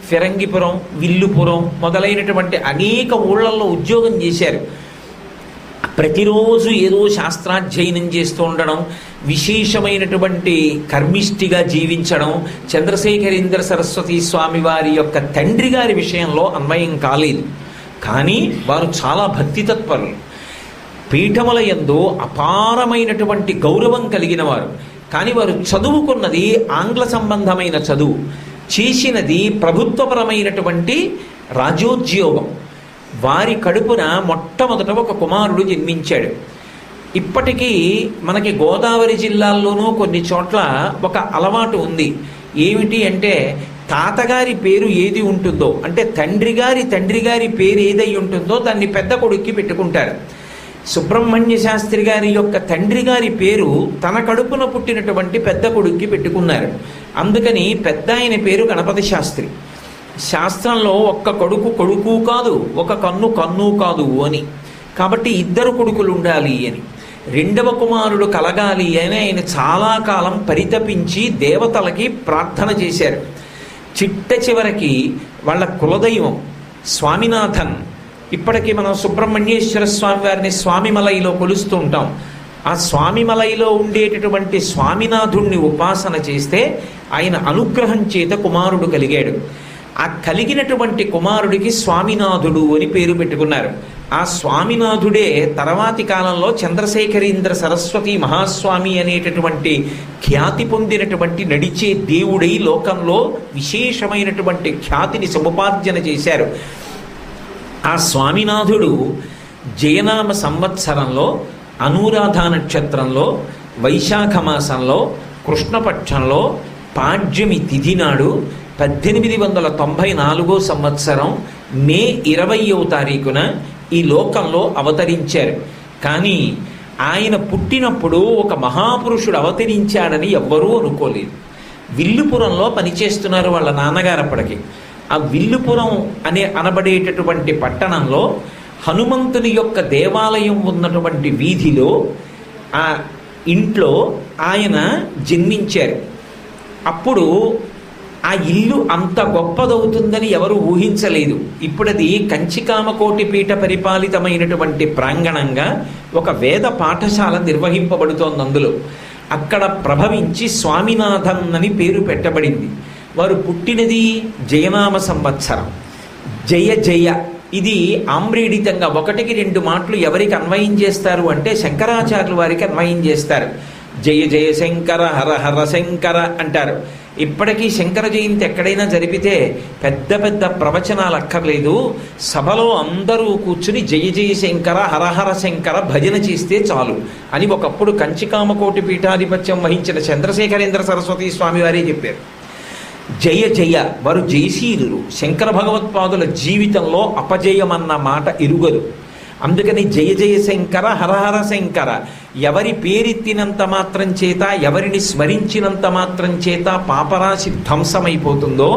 ఫిరంగిపురం, విల్లుపురం మొదలైనటువంటి అనేక ఊళ్ళల్లో ఉద్యోగం చేశారు. ప్రతిరోజు ఏదో శాస్త్రాధ్యయనం చేస్తూ ఉండడం, విశేషమైనటువంటి కర్మిష్టిగా జీవించడం చంద్రశేఖరేంద్ర సరస్వతి స్వామి వారి యొక్క తండ్రి గారి విషయంలో అన్వయం కాలేదు. కానీ వారు చాలా భక్తితత్పరులు, పీఠముల యందు అపారమైనటువంటి గౌరవం కలిగిన వారు. కానీ వారు చదువుకున్నది ఆంగ్ల సంబంధమైన చదువు, చేసినది ప్రభుత్వపరమైనటువంటి రాజోద్యోగం. వారి కడుపున మొట్టమొదట ఒక కుమారుడు జన్మించాడు. ఇప్పటికీ మనకి గోదావరి జిల్లాల్లోనూ కొన్ని చోట్ల ఒక అలవాటు ఉంది. ఏమిటి అంటే, తాతగారి పేరు ఏది ఉంటుందో, అంటే తండ్రి గారి పేరు ఏదై ఉంటుందో దాన్ని పెద్ద కొడుక్కి పెట్టుకుంటారు. సుబ్రహ్మణ్య శాస్త్రి గారి యొక్క తండ్రి గారి పేరు తన కడుపున పుట్టినటువంటి పెద్ద కొడుక్కి పెట్టుకున్నారు. అందుకని పెద్ద ఆయన పేరు గణపతి శాస్త్రి. శాస్త్రంలో ఒక్క కొడుకు కొడుకు కాదు, ఒక కన్ను కన్ను కాదు అని, కాబట్టి ఇద్దరు కొడుకులు ఉండాలి అని, రెండవ కుమారుడు కలగాలి అని ఆయన చాలా కాలం పరితపించి దేవతలకి ప్రార్థన చేశారు. చిట్ట చివరికి వాళ్ళ కులదైవం స్వామినాథన్, ఇప్పటికీ మనం సుబ్రహ్మణ్యేశ్వర స్వామి వారిని స్వామిమలైలో కొలుస్తూ ఉంటాం. ఆ స్వామిమలైలో ఉండేటటువంటి స్వామినాథుణ్ణి ఉపాసన చేస్తే ఆయన అనుగ్రహం చేత కుమారుడు కలిగాడు. ఆ కలిగినటువంటి కుమారుడికి స్వామినాథుడు అని పేరు పెట్టుకున్నారు. ఆ స్వామినాథుడే తర్వాతి కాలంలో చంద్రశేఖరేంద్ర సరస్వతి మహాస్వామి అనేటటువంటి ఖ్యాతి పొందినటువంటి నడిచే దేవుడై లోకంలో విశేషమైనటువంటి ఖ్యాతిని సముపార్జన చేశారు. ఆ స్వామినాథుడు జయనామ సంవత్సరంలో అనురాధ నక్షత్రంలో వైశాఖ మాసంలో కృష్ణపక్షంలో పాడ్యమి తిథి నాడు 1894 సంవత్సరం మే 20వ తారీఖున ఈ లోకంలో అవతరించారు. కానీ ఆయన పుట్టినప్పుడు ఒక మహాపురుషుడు అవతరించాడని ఎవ్వరూ అనుకోలేదు. విల్లుపురంలో పనిచేస్తున్నారు వాళ్ళ నాన్నగారు అప్పటికి. ఆ విల్లుపురం అనే అనబడేటటువంటి పట్టణంలో హనుమంతుని యొక్క దేవాలయం ఉన్నటువంటి వీధిలో ఆ ఇంట్లో ఆయన జన్మించారు. అప్పుడు ఆ ఇల్లు అంత గొప్పదవుతుందని ఎవరు ఊహించలేదు. ఇప్పుడది కంచికామకోటి పీఠ పరిపాలితమైనటువంటి ప్రాంగణంగా ఒక వేద పాఠశాల నిర్వహింపబడుతోంది. అందులో అక్కడ ప్రభవించి స్వామినాథన్ అని పేరు పెట్టబడింది. వారు పుట్టినది జయనామ సంవత్సరం. జయ జయ ఇది ఆమ్రేడితంగా 1-2 మాటలు ఎవరికి అన్వయం చేస్తారు అంటే శంకరాచార్యుల వారికి అన్వయం చేస్తారు. జయ జయ శంకర, హర హర శంకర అంటారు. ఇప్పటికీ శంకర జయంతి ఎక్కడైనా జరిపితే పెద్ద పెద్ద ప్రవచనాలు అక్కర్లేదు, సభలో అందరూ కూర్చుని జయ జయ శంకర, హరహర శంకర భజన చేస్తే చాలు అని ఒకప్పుడు కంచికామకోటి పీఠాధిపత్యం వహించిన చంద్రశేఖరేంద్ర సరస్వతి స్వామి వారే చెప్పారు. జయ జయ వారు జయశీలురు. శంకర భగవత్పాదుల జీవితంలో అపజయమన్న మాట ఎరుగరు. అందుకని జయ జయ శంకర హరహర శంకర, ఎవరి పేరెత్తినంత మాత్రం చేత, ఎవరిని స్మరించినంత మాత్రం చేత పాపరాశి ధ్వంసమైపోతుందో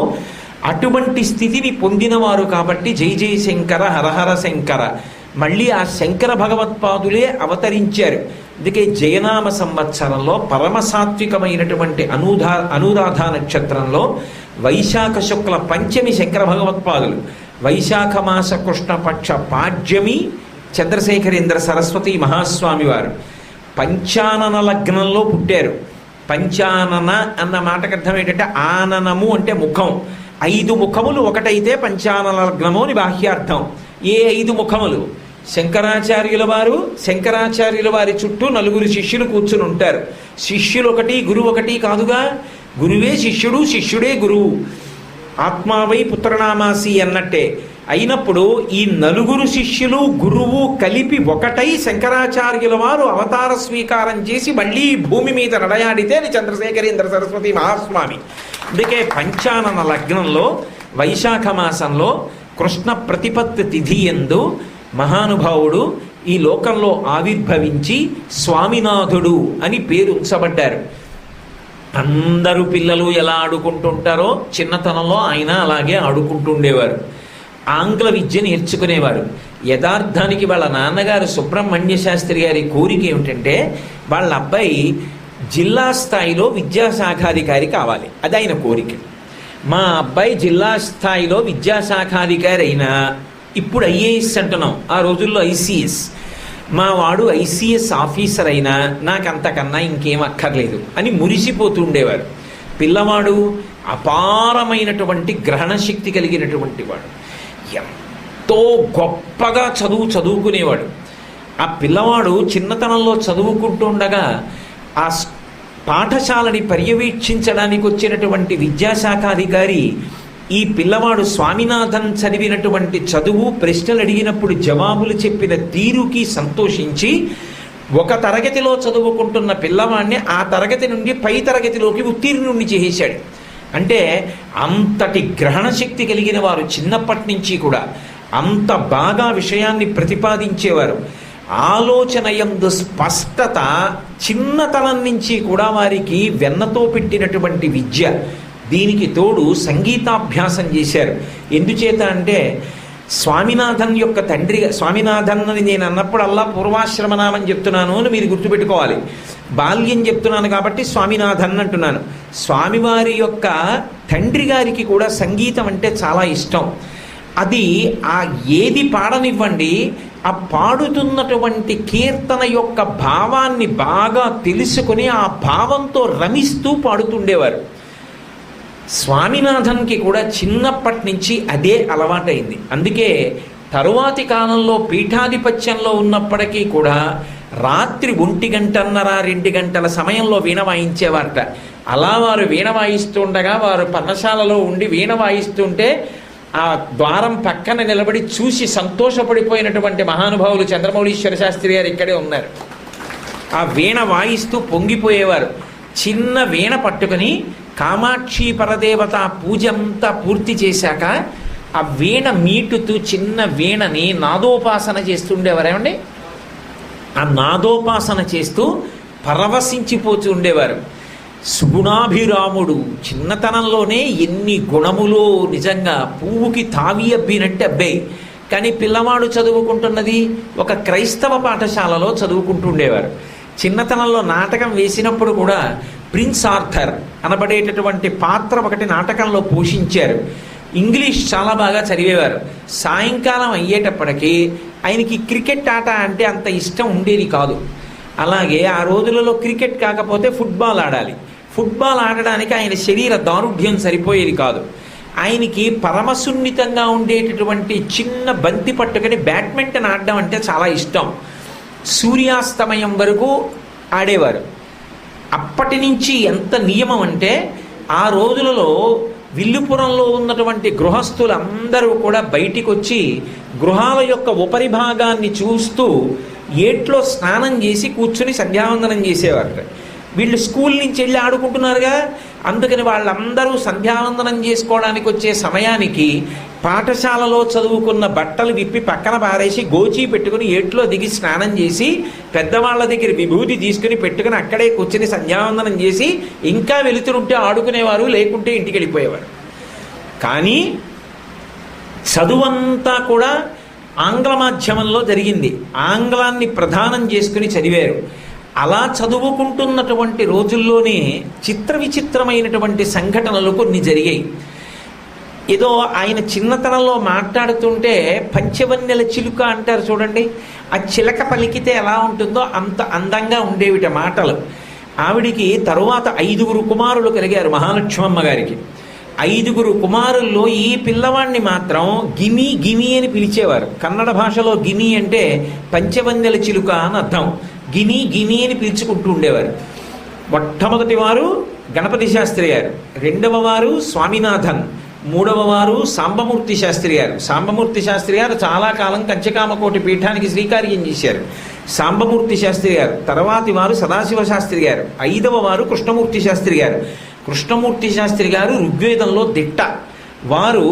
అటువంటి స్థితిని పొందినవారు కాబట్టి జయ జయ శంకర హరహర శంకర. మళ్ళీ ఆ శంకర భగవత్పాదులే అవతరించారు. అందుకే జయనామ సంవత్సరంలో పరమసాత్వికమైనటువంటి అనురాధ నక్షత్రంలో వైశాఖ శుక్ల పంచమి శంకర భగవత్పాదులు, వైశాఖ మాస కృష్ణపక్ష పాడ్యమి చంద్రశేఖరేంద్ర సరస్వతి మహాస్వామి వారు పంచానన లగ్నంలో పుట్టారు. పంచానన అన్న మాటకు అర్థం ఏంటంటే ఆననము అంటే ముఖం. 5 ముఖములు ఒకటైతే పంచానన లగ్నము అని బాహ్యార్థం. ఏ 5 ముఖములు? శంకరాచార్యుల వారి చుట్టూ 4 శిష్యులు కూర్చుని ఉంటారు. శిష్యులు ఒకటి, గురువు ఒకటి కాదుగా. గురువే శిష్యుడు, శిష్యుడే గురువు. ఆత్మావై పుత్రనామాసి అన్నట్టే. అయినప్పుడు ఈ 4 శిష్యులు గురువు కలిపి ఒకటై శంకరాచార్యుల వారు అవతార స్వీకారం చేసి మళ్ళీ భూమి మీద నడయాడితే అది చంద్రశేఖరేంద్ర సరస్వతి మహాస్వామి. అందుకే పంచానన లగ్నంలో వైశాఖ మాసంలో కృష్ణ ప్రతిపత్తి తిథి యందు మహానుభావుడు ఈ లోకంలో ఆవిర్భవించి స్వామినాథుడు అని పేరు ఉంచబడ్డారు. అందరూ పిల్లలు ఎలా ఆడుకుంటుంటారో చిన్నతనంలో ఆయన అలాగే ఆడుకుంటుండేవారు. ఆంగ్ల విద్య నేర్చుకునేవారు. యథార్థానికి వాళ్ళ నాన్నగారు సుబ్రహ్మణ్య శాస్త్రి గారి కోరిక ఏమిటంటే వాళ్ళ అబ్బాయి జిల్లా స్థాయిలో విద్యాశాఖాధికారి కావాలి. అది ఆయన కోరిక. మా అబ్బాయి జిల్లా స్థాయిలో విద్యాశాఖాధికారి అయినా, ఇప్పుడు ఐఏఎస్ అంటున్నాం, ఆ రోజుల్లో ఐసీఎస్, మా వాడు ఐసీఎస్ ఆఫీసర్ అయినా నాకు అంతకన్నా ఇంకేం అక్కర్లేదు అని మురిసిపోతుండేవారు. పిల్లవాడు అపారమైనటువంటి గ్రహణ శక్తి కలిగినటువంటి వాడు, ఎంతో గొప్పగా చదువుకునేవాడు. ఆ పిల్లవాడు చిన్నతనంలో చదువుకుంటుండగా ఆ పాఠశాలని పర్యవేక్షించడానికి వచ్చినటువంటి విద్యాశాఖాధికారి ఈ పిల్లవాడు స్వామినాథన్ చదివినటువంటి చదువు, ప్రశ్నలు అడిగినప్పుడు జవాబులు చెప్పిన తీరుకి సంతోషించి ఒక తరగతిలో చదువుకుంటున్న పిల్లవాడిని ఆ తరగతి నుండి పై తరగతిలోకి ఉత్తీర్ణుణ్ణి చేసేశాడు. అంటే అంతటి గ్రహణ శక్తి కలిగిన వారు చిన్నప్పటి నుంచి కూడా అంత బాగా విషయాన్ని ప్రతిపాదించేవారు. ఆలోచన యందు స్పష్టత చిన్నతనం నుంచి కూడా వారికి వెన్నతో పెట్టినటువంటి విద్య. దీనికి తోడు సంగీతాభ్యాసం చేశారు. ఎందుచేత అంటే స్వామినాథన్ యొక్క తండ్రిగా, స్వామినాథన్ అని నేను అన్నప్పుడల్లా పూర్వాశ్రమనామం చెప్తున్నాను అని మీరు గుర్తుపెట్టుకోవాలి. బాల్యం చెప్తున్నాను కాబట్టి స్వామినాథన్ అంటున్నాను. స్వామివారి యొక్క తండ్రి గారికి కూడా సంగీతం అంటే చాలా ఇష్టం. అది ఆ ఏది పాడనివ్వండి, ఆ పాడుతున్నటువంటి కీర్తన యొక్క భావాన్ని బాగా తెలుసుకుని ఆ భావంతో రమిస్తూ పాడుతుండేవారు. స్వామినాథన్కి కూడా చిన్నప్పటి నుంచి అదే అలవాటైంది. అందుకే తరువాతి కాలంలో పీఠాధిపత్యంలో ఉన్నప్పటికీ కూడా రాత్రి 1 గంటన్నర 2 గంటల సమయంలో వీణ వాయించేవారట. అలా వారు వీణ వాయిస్తుండగా వారు పర్ణశాలలో ఉండి వీణ వాయిస్తుంటే ఆ ద్వారం పక్కన నిలబడి చూసి సంతోషపడిపోయినటువంటి మహానుభావులు చంద్రమౌళీశ్వర శాస్త్రి గారు ఇక్కడే ఉన్నారు. ఆ వీణ వాయిస్తూ పొంగిపోయేవారు. చిన్న వీణ పట్టుకుని కామాక్షి పరదేవత పూజ అంతా పూర్తి చేశాక ఆ వీణ మీటుతూ చిన్న వీణని నాదోపాసన చేస్తుండేవారేమండి. ఆ నాదోపాసన చేస్తూ పరవశించిపోతూ ఉండేవారు. సుగుణాభిరాముడు చిన్నతనంలోనే ఎన్ని గుణములో, నిజంగా పువ్వుకి తావి అబ్బినట్టు అబ్బాయి. కానీ పిల్లవాడు చదువుకుంటున్నది ఒక క్రైస్తవ పాఠశాలలో చదువుకుంటుండేవారు. చిన్నతనంలో నాటకం వేసినప్పుడు కూడా ప్రిన్స్ ఆర్థర్ అనబడేటటువంటి పాత్ర ఒకటి నాటకంలో పోషించారు. ఇంగ్లీష్ చాలా బాగా చదివేవారు. సాయంకాలం అయ్యేటప్పటికీ ఆయనకి క్రికెట్ ఆట అంటే అంత ఇష్టం ఉండేది కాదు. అలాగే ఆ రోజులలో క్రికెట్ కాకపోతే ఫుట్బాల్ ఆడాలి. ఫుట్బాల్ ఆడడానికి ఆయన శరీర దారుఢ్యం సరిపోయేది కాదు. ఆయనకి పరమసున్నితంగా ఉండేటటువంటి చిన్న బంతి పట్టుకొని బ్యాడ్మింటన్ ఆడడం అంటే చాలా ఇష్టం. సూర్యాస్తమయం వరకు ఆడేవారు. అప్పటి నుంచి ఎంత నియమం అంటే ఆ రోజులలో విల్లుపురంలో ఉన్నటువంటి గృహస్థులందరూ కూడా బయటికి వచ్చి గృహాల యొక్క ఉపరిభాగాన్ని చూస్తూ ఏట్లో స్నానం చేసి కూర్చుని సంధ్యావందనం చేసేవారు. వీళ్ళు స్కూల్ నుంచి వెళ్ళి ఆడుకుంటున్నారుగా, అందుకని వాళ్ళందరూ సంధ్యావందనం చేసుకోవడానికి వచ్చే సమయానికి పాఠశాలలో చదువుకున్న బట్టలు విప్పి పక్కన పారేసి గోచి పెట్టుకుని ఏట్లో దిగి స్నానం చేసి పెద్దవాళ్ళ దగ్గర విభూతి తీసుకుని పెట్టుకుని అక్కడే కూర్చుని సంధ్యావందనం చేసి ఇంకా వెళుతుంటే ఆడుకునేవారు, లేకుంటే ఇంటికి వెళ్ళిపోయేవారు. కానీ చదువంతా కూడా ఆంగ్ల మాధ్యమంలో జరిగింది. ఆంగ్లాన్ని ప్రధానం చేసుకుని చదివారు. అలా చదువుకుంటున్నటువంటి రోజుల్లోనే చిత్ర విచిత్రమైనటువంటి సంఘటనలు కొన్ని జరిగాయి. ఏదో ఆయన చిన్నతనంలో మాట్లాడుతుంటే పంచవన్నెల చిలుక అంటారు చూడండి, ఆ చిలక పలికితే ఎలా ఉంటుందో అంత అందంగా ఉండేవిట మాటలు. ఆవిడికి తరువాత 5 కుమారులు కలిగారు మహాలక్ష్మమ్మ గారికి. 5 కుమారుల్లో ఈ పిల్లవాడిని మాత్రం గిమి గిమి అని పిలిచేవారు. కన్నడ భాషలో గిమి అంటే పంచవన్నెల చిలుక అని అర్థం. గిని గిని అని పిలుచుకుంటూ ఉండేవారు. మొట్టమొదటి వారు గణపతి శాస్త్రి గారు, రెండవ వారు స్వామినాథన్, మూడవ వారు సాంబమూర్తి శాస్త్రి గారు. సాంబమూర్తి శాస్త్రి గారు చాలా కాలం కంచకామకోటి పీఠానికి శ్రీకార్యం చేశారు. సాంబమూర్తి శాస్త్రి గారు తర్వాతి వారు సదాశివ శాస్త్రి గారు, 5వ వారు కృష్ణమూర్తి శాస్త్రి గారు. కృష్ణమూర్తి శాస్త్రి గారు ఋగ్వేదంలో దిట్ట. వారు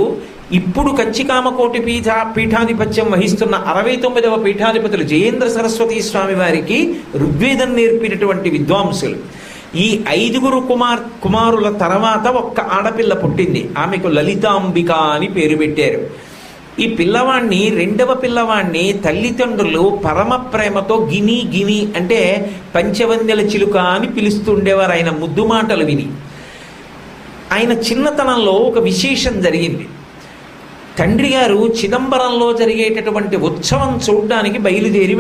ఇప్పుడు కంచికామకోటి పీఠాధిపత్యం వహిస్తున్న 69వ పీఠాధిపతులు జయేంద్ర సరస్వతి స్వామి వారికి ఋగ్వేదం నేర్పినటువంటి విద్వాంసులు. ఈ 5 కుమారుల తర్వాత ఒక్క ఆడపిల్ల పుట్టింది. ఆమెకు లలితాంబిక అని పేరు పెట్టారు. ఈ పిల్లవాణ్ణి, రెండవ పిల్లవాణ్ణి తల్లిదండ్రులు పరమ ప్రేమతో గిని గిని అంటే పంచవన్నెల చిలుక అని పిలుస్తుండేవారు ఆయన ముద్దు మాటలు విని. ఆయన చిన్నతనంలో ఒక విశేషం జరిగింది. తండ్రి గారు చిదంబరంలో జరిగేటటువంటి ఉత్సవం చూడడానికి బయలుదేరి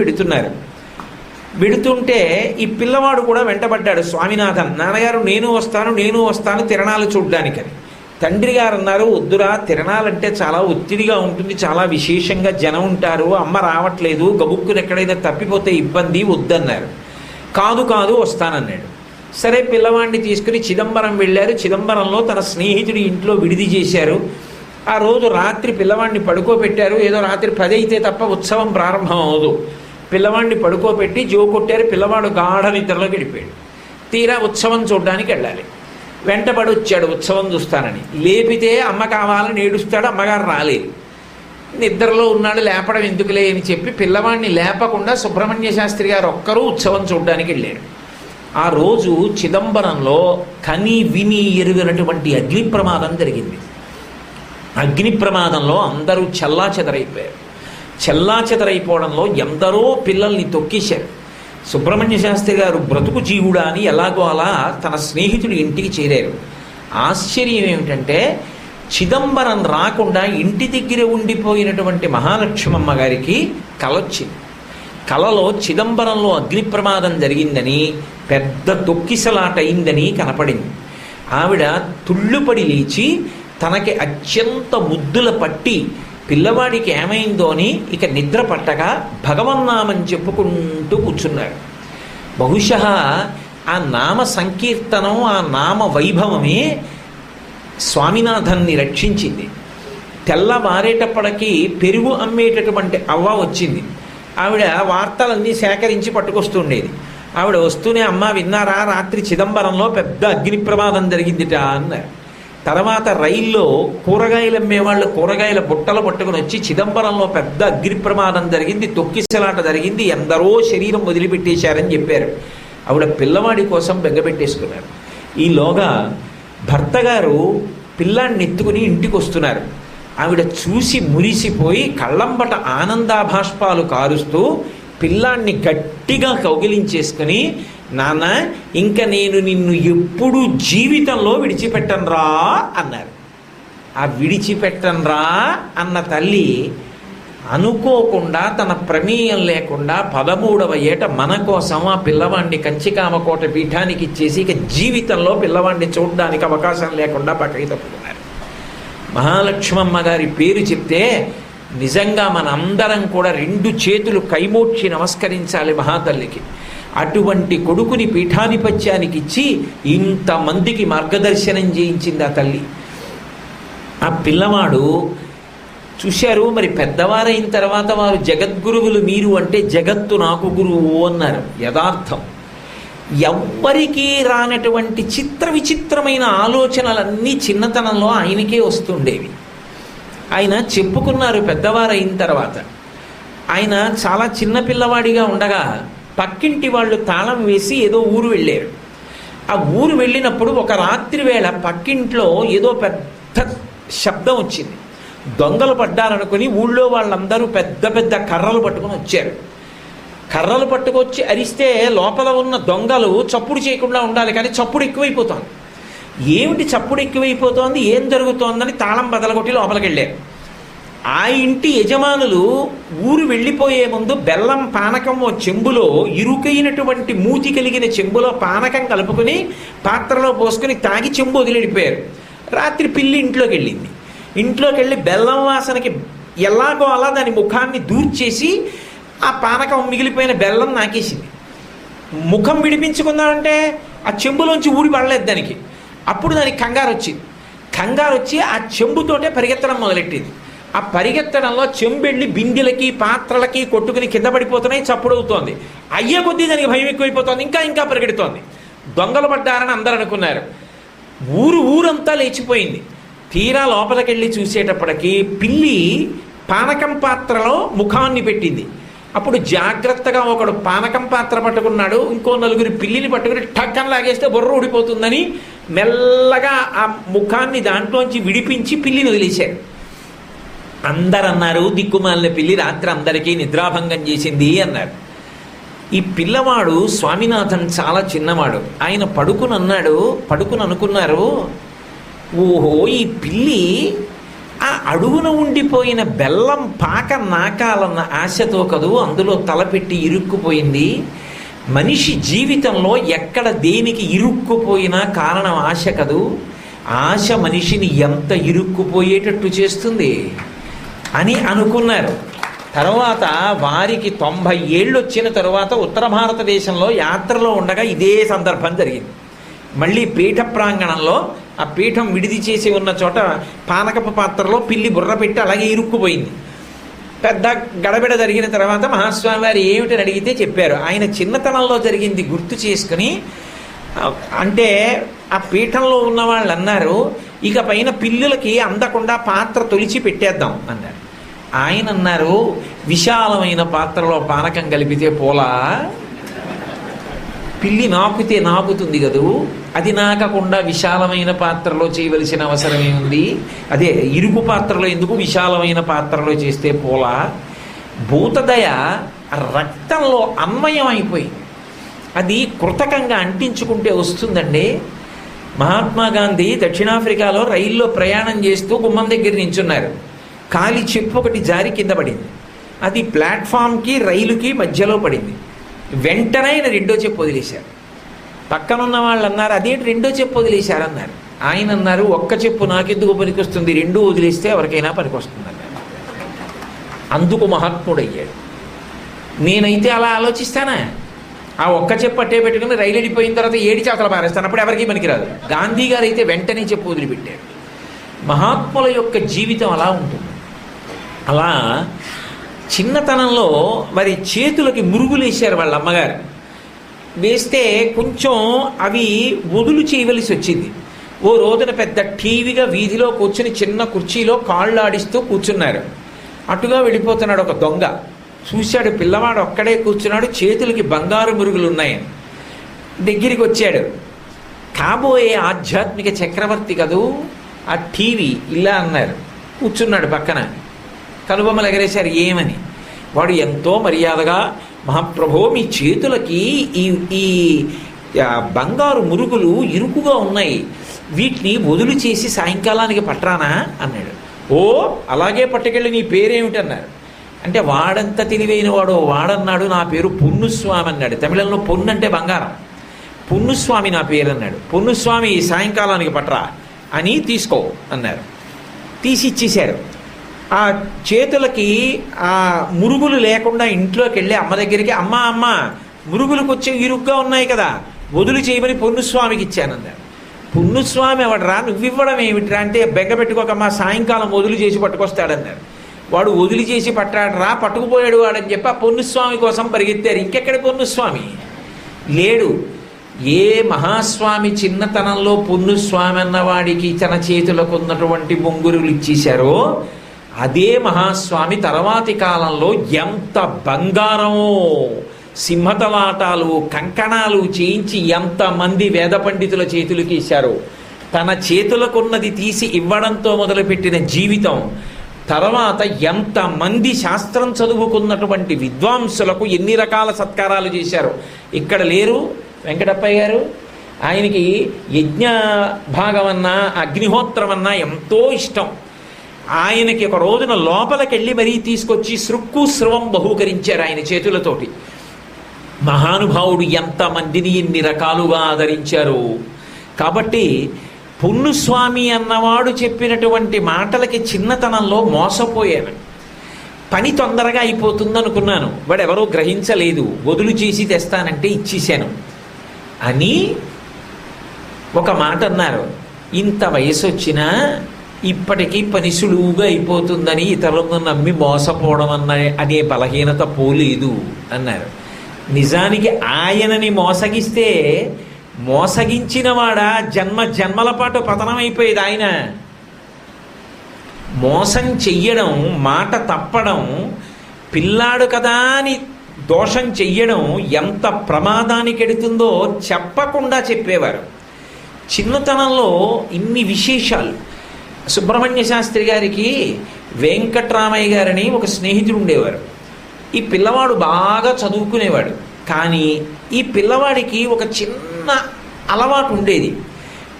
వెడుతుంటే ఈ పిల్లవాడు కూడా వెంటబడ్డాడు. స్వామినాథన్, నాన్నగారు నేను వస్తాను తిరణాలు చూడ్డానికని. తండ్రి గారు అన్నారు, వద్దురా, తిరణాలంటే చాలా ఒత్తిడిగా ఉంటుంది, చాలా విశేషంగా జనం ఉంటారు, అమ్మ రావట్లేదు, గబుక్కుని ఎక్కడైనా తప్పిపోతే ఇబ్బంది, వద్దన్నారు. కాదు వస్తానన్నాడు. సరే పిల్లవాడిని తీసుకుని చిదంబరం వెళ్ళారు. చిదంబరంలో తన స్నేహితుడి ఇంట్లో విడిది చేశారు. ఆ రోజు రాత్రి పిల్లవాడిని పడుకోబెట్టారు. ఏదో రాత్రి 10 అయితే తప్ప ఉత్సవం ప్రారంభం అవదు. పిల్లవాడిని పడుకోబెట్టి జో కొట్టారు. పిల్లవాడు గాఢ నిద్రలో గడిపాడు. తీరా ఉత్సవం చూడడానికి వెళ్ళాలి. వెంటబడి వచ్చాడు ఉత్సవం చూస్తానని. లేపితే అమ్మ కావాలని ఏడుస్తాడు. అమ్మగారు రాలేదు. నిద్రలో ఉన్నాడు, లేపడం ఎందుకులే అని చెప్పి పిల్లవాడిని లేపకుండా సుబ్రహ్మణ్య శాస్త్రి గారు ఒక్కరూ ఉత్సవం చూడడానికి వెళ్ళారు. ఆ రోజు చిదంబరంలో కని విని ఎరుగనటువంటి అగ్ని ప్రమాదం జరిగింది. అగ్ని ప్రమాదంలో అందరూ చెల్లాచెదరైపోవడంలో ఎందరో పిల్లల్ని తొక్కేశారు. సుబ్రహ్మణ్య శాస్త్రి గారు బ్రతుకు జీవుడా అని ఎలాగో అలా తన స్నేహితుడి ఇంటికి చేరారు. ఆశ్చర్యం ఏమిటంటే చిదంబరం రాకుండా ఇంటి దగ్గర ఉండిపోయినటువంటి మహాలక్ష్మమ్మ గారికి కలొచ్చింది. కలలో చిదంబరంలో అగ్ని ప్రమాదం జరిగిందని, పెద్ద తొక్కిసలాట అయిందని కనపడింది. ఆవిడ తుళ్ళుపడి లేచి తనకి అత్యంత ముద్దుల పట్టి పిల్లవాడికి ఏమైందో అని ఇక నిద్ర పట్టక భగవన్నామని చెప్పుకుంటూ కూర్చున్నారు. బహుశా ఆ నామ సంకీర్తనం, ఆ నామ వైభవమే స్వామినాథన్ని రక్షించింది. తెల్లవారేటప్పటికీ పెరుగు అమ్మేటటువంటి అవ్వ వచ్చింది. ఆవిడ వార్తలన్నీ సేకరించి పట్టుకొస్తుండేది. ఆవిడ వస్తూనే, అమ్మ విన్నారా, రాత్రి చిదంబరంలో పెద్ద అగ్ని ప్రమాదం జరిగిందిట అన్నారు. తర్వాత రైల్లో కూరగాయలు అమ్మేవాళ్ళు కూరగాయల బుట్టలు పట్టుకుని వచ్చి చిదంబరంలో పెద్ద అగ్ని ప్రమాదం జరిగింది, తొక్కిసలాట జరిగింది, ఎందరో శరీరం వదిలిపెట్టేశారని చెప్పారు. ఆవిడ పిల్లవాడి కోసం బెంగపెట్టేసుకున్నారు. ఈలోగా భర్త గారు పిల్లాన్ని ఎత్తుకుని ఇంటికి వస్తున్నారు. ఆవిడ చూసి మురిసిపోయి కళ్ళంబట ఆనందాభాష్పాలు కారుస్తూ పిల్లాన్ని గట్టిగా కౌగిలించేసుకుని, నాన్న ఇంక నేను నిన్ను ఎప్పుడూ జీవితంలో విడిచిపెట్టనురా అన్నారు. ఆ విడిచిపెట్టనురా అన్న తల్లి అనుకోకుండా తన ప్రమేయం లేకుండా 13వ ఏట మన కోసం ఆ పిల్లవాడిని కంచికామకోట పీఠానికి ఇచ్చేసి ఇక జీవితంలో పిల్లవాడిని చూడడానికి అవకాశం లేకుండా పక్కకి తప్పుకున్నారు. మహాలక్ష్మమ్మ గారి పేరు చెప్తే నిజంగా మనందరం కూడా 2 చేతులు కైమోడ్చి నమస్కరించాలి మహాతల్లికి. అటువంటి కొడుకుని పీఠాధిపత్యానికి ఇచ్చి ఇంతమందికి మార్గదర్శనం చేయించింది ఆ తల్లి. ఆ పిల్లవాడు చూశారు. మరి పెద్దవారైన తర్వాత వారు జగద్గురువులు మీరు అంటే జగత్తు నాకు గురువు అన్నారు. యథార్థం. ఎవ్వరికీ రానటువంటి చిత్ర విచిత్రమైన ఆలోచనలన్నీ చిన్నతనంలో ఆయనకే వస్తుండేవి. ఆయన చెప్పుకున్నారు పెద్దవారు అయిన తర్వాత. ఆయన చాలా చిన్న పిల్లవాడిగా ఉండగా పక్కింటి వాళ్ళు తాళం వేసి ఏదో ఊరు వెళ్ళారు. ఆ ఊరు వెళ్ళినప్పుడు ఒక రాత్రి వేళ పక్కింట్లో ఏదో పెద్ద శబ్దం వచ్చింది. దొంగలు పడ్డారనుకుని ఊళ్ళో వాళ్ళందరూ పెద్ద పెద్ద కర్రలు పట్టుకొని వచ్చారు. కర్రలు పట్టుకొచ్చి అరిస్తే లోపల ఉన్న దొంగలు చప్పుడు చేయకుండా ఉండాలి, కానీ చప్పుడు ఎక్కువైపోతోంది. ఏమిటి చప్పుడు ఎక్కువైపోతోంది, ఏం జరుగుతోందని తాళం బదలగొట్టి లోపలికి వెళ్ళారు. ఆ ఇంటి యజమానులు ఊరు వెళ్ళిపోయే ముందు బెల్లం పానకం ఓ చెంబులో, ఇరుకైనటువంటి మూతి కలిగిన చెంబులో పానకం కలుపుకొని పాత్రలో పోసుకొని తాగి చెంబు వదిలిపోయారు. రాత్రి పిల్లి ఇంట్లోకి వెళ్ళింది. ఇంట్లోకి వెళ్ళి బెల్లం వాసనకి ఎలాగో అలా దాని ముఖాన్ని దూర్చేసి ఆ పానకం మిగిలిపోయిన బెల్లం నాకేసింది. ముఖం విడిపించుకుందామంటే ఆ చెంబులోంచి ఊడి పడలేదు దానికి. అప్పుడు దానికి కంగారు వచ్చింది. కంగారు వచ్చి ఆ చెంబుతోటే పరిగెత్తడం మొదలెట్టింది. ఆ పరిగెత్తడంలో చెంబెళ్ళి బిందెలకి పాత్రలకి కొట్టుకుని కింద పడిపోతున్నాయి, చప్పుడు అవుతోంది. అయ్యే కొద్దీ దానికి భయం ఎక్కువైపోతుంది, ఇంకా ఇంకా పరిగెడుతోంది. దొంగలు పడ్డారని అందరూ అనుకున్నారు. ఊరంతా లేచిపోయింది. తీరా లోపలికెళ్ళి చూసేటప్పటికి పిల్లి పానకం పాత్రలో ముఖాన్ని పెట్టింది. అప్పుడు జాగ్రత్తగా ఒకడు పానకం పాత్ర పట్టుకున్నాడు, ఇంకో నలుగురి పిల్లిని పట్టుకుని టక్కన లాగేస్తే బుర్ర ఊడిపోతుందని మెల్లగా ఆ ముఖాన్ని దాంట్లోంచి విడిపించి పిల్లిని వదిలేశారు. అందరు అన్నారు, దిక్కుమాలిన పిల్లి రాత్రి అందరికీ నిద్రాభంగం చేసింది అన్నారు. ఈ పిల్లవాడు స్వామినాథన్ చాలా చిన్నవాడు. ఆయన పడుకుని అనుకున్నారు, ఓహో ఈ పిల్లి ఆ అడుగున ఉండిపోయిన బెల్లం పాక నాకాలన్న ఆశతో కదూ అందులో తలపెట్టి ఇరుక్కుపోయింది. మనిషి జీవితంలో ఎక్కడ దేనికి ఇరుక్కుపోయినా కారణం ఆశ కదూ. ఆశ మనిషిని ఎంత ఇరుక్కుపోయేటట్టు చేస్తుంది అని అనుకున్నారు. తర్వాత వారికి 90 ఏళ్ళు వచ్చిన తరువాత ఉత్తర భారతదేశంలో యాత్రలో ఉండగా ఇదే సందర్భం జరిగింది. మళ్ళీ పీఠ ప్రాంగణంలో ఆ పీఠం విడిది చేసి ఉన్న చోట పానకపు పాత్రలో పిల్లి బుర్ర పెట్టి అలాగే ఇరుక్కుపోయింది. పెద్ద గడబిడ జరిగిన తర్వాత మహాస్వామి వారు ఏమిటని అడిగితే చెప్పారు. ఆయన చిన్నతనంలో జరిగింది గుర్తు చేసుకుని, అంటే ఆ పీఠంలో ఉన్న వాళ్ళు అన్నారు, ఇక పైన పిల్లులకి అందకుండా పాత్ర తొలిచి పెట్టేద్దాం అన్నారు. ఆయన అన్నారు, విశాలమైన పాత్రలో పానకం కలిపితే పోలా, పిల్లి నాకుతే నాకుతుంది కదూ, అది నాకకుండా విశాలమైన పాత్రలో చేయవలసిన అవసరమే ఉంది. అదే ఇరుకు పాత్రలో ఎందుకు, విశాలమైన పాత్రలో చేస్తే పోలా. భూతదయ రక్తంలో అన్వయం అయిపోయింది. అది కృతకంగా అంటించుకుంటే వస్తుందండి. మహాత్మా గాంధీ దక్షిణాఫ్రికాలో రైల్లో ప్రయాణం చేస్తూ గుమ్మం దగ్గర నించున్నారు. కాలి చెప్పు ఒకటి జారి కింద పడింది. అది ప్లాట్ఫామ్కి రైలుకి మధ్యలో పడింది. వెంటనే ఆయన రెండో చెప్పు వదిలేశారు. పక్కనున్న వాళ్ళు అన్నారు, అదేంటి రెండో చెప్పు వదిలేశారన్నారు. ఆయన అన్నారు, ఒక్క చెప్పు నాకెందుకు పనికొస్తుంది, రెండూ వదిలేస్తే ఎవరికైనా పనికొస్తుంది అన్నారు. అందుకు మహాత్ముడయ్యాడు. నేనైతే అలా ఆలోచిస్తానా? ఆ ఒక్క చెప్పు అట్టే పెట్టుకుని రైలు వెళ్ళిపోయిన తర్వాత ఏడి చాకలు పారేస్తాను, అప్పుడు ఎవరికీ పనికిరాదు. గాంధీ గారు అయితే వెంటనే చెప్పు వదిలిపెట్టారు. మహాత్ముల యొక్క జీవితం అలా ఉంటుంది. అలా చిన్నతనంలో మరి చేతులకి మురుగులు వేశారు వాళ్ళ అమ్మగారు. వేస్తే కొంచెం అవి వదులు చేయవలసి వచ్చింది. ఓ రోజున పెద్ద టీవీగా వీధిలో కూర్చుని చిన్న కుర్చీలో కాళ్ళు ఆడిస్తూ కూర్చున్నారు. అటుగా వెళ్ళిపోతున్నాడు ఒక దొంగ. చూశాడు, పిల్లవాడు ఒక్కడే కూర్చున్నాడు, చేతులకి బంగారు మురుగులు ఉన్నాయని. దగ్గరికి వచ్చాడు. కాబోయే ఆధ్యాత్మిక చక్రవర్తి కదూ ఆ టీవీ, ఇలా అన్నారు. కూర్చున్నాడు పక్కన, కనుబొమ్మలు ఎగరేశారు ఏమని. వాడు ఎంతో మర్యాదగా, మహాప్రభో మీ చేతులకి ఈ బంగారు మురుగులు ఇరుకుగా ఉన్నాయి, వీటిని వదులు చేసి సాయంకాలానికి పట్టరానా అన్నాడు. ఓ అలాగే పట్టుకెళ్ళి, నీ పేరేమిటన్నారు. అంటే వాడంత తెలివైన వాడు వాడన్నాడు, నా పేరు పొన్నుస్వామి అన్నాడు. తమిళంలో పొన్ను అంటే బంగారం. పొన్నుస్వామి నా పేరు అన్నాడు. పొన్నుస్వామి సాయంకాలానికి పట్టరా అని తీసుకో అన్నారు. తీసి ఇచ్చేశారు. ఆ చేతులకి ఆ మురుగులు లేకుండా ఇంట్లోకి వెళ్ళి అమ్మ దగ్గరికి, అమ్మ మురుగులకు వచ్చే ఇరుగ్గా ఉన్నాయి కదా, వదులు చేయమని పొన్నుస్వామికి ఇచ్చానన్నారు. పొన్నుస్వామి ఎవడరా, నువ్వివ్వడం ఏమిట్రా అంటే, బెగ్గ పెట్టుకోకమ్మా సాయంకాలం వదులు చేసి పట్టుకొస్తాడన్నారు. వాడు వదిలి చేసి పట్టాడరా, పట్టుకుపోయాడు వాడని చెప్పి ఆ పొన్నుస్వామి కోసం పరిగెత్తారు. ఇంకెక్కడ పొన్నుస్వామి లేడు. ఏ మహాస్వామి చిన్నతనంలో పున్నుస్వామి అన్నవాడికి తన చేతులకు ఉన్నటువంటి బొంగురులు ఇచ్చేశారో అదే మహాస్వామి తర్వాతి కాలంలో ఎంత బంగారమో సింహతలాటాలు కంకణాలు చేయించి ఎంతమంది వేద పండితుల చేతులకి ఇచ్చారో, తన చేతులకున్నది తీసి ఇవ్వడంతో మొదలుపెట్టిన జీవితం తర్వాత ఎంతమంది శాస్త్రం చదువుకున్నటువంటి విద్వాంసులకు ఎన్ని రకాల సత్కారాలు చేశారు. ఇక్కడ లేరు వెంకటప్పయ్య గారు, ఆయనకి యజ్ఞ భాగమన్నా అగ్నిహోత్రమన్నా ఎంతో ఇష్టం. ఆయనకి ఒక రోజున లోపలికెళ్ళి మరీ తీసుకొచ్చి సృక్కు స్రవం బహూకరించారు ఆయన చేతులతోటి. మహానుభావుడు ఎంతమందిని ఎన్ని రకాలుగా ఆదరించారు. కాబట్టి పున్నుస్వామి అన్నవాడు చెప్పినటువంటి మాటలకి చిన్నతనంలో మోసపోయాను. పని తొందరగా అయిపోతుంది అనుకున్నాను, వాడెవరో గ్రహించలేదు, వదులు చేసి తెస్తానంటే ఇచ్చేశాను అని ఒక మాట అన్నారు. ఇంత వయసు వచ్చినా ఇప్పటికీ పని సులువుగా అయిపోతుందని ఇతరులను నమ్మి మోసపోవడం అనే బలహీనత పోలేదు అన్నారు. నిజానికి ఆయనని మోసగిస్తే మోసగించిన వాడా జన్మల పాటు పతనమైపోయేది. ఆయన మోసం చెయ్యడం, మాట తప్పడం, పిల్లాడు కదా అని దోషం చెయ్యడం ఎంత ప్రమాదానికి ఎడుతుందో చెప్పకుండా చెప్పేవారు. చిన్నతనంలో ఇన్ని విశేషాలు. సుబ్రహ్మణ్య శాస్త్రి గారికి వెంకట్రామయ్య గారని ఒక స్నేహితుడు ఉండేవారు. ఈ పిల్లవాడు బాగా చదువుకునేవాడు, కానీ ఈ పిల్లవాడికి ఒక చిన్న అలవాటు ఉండేది.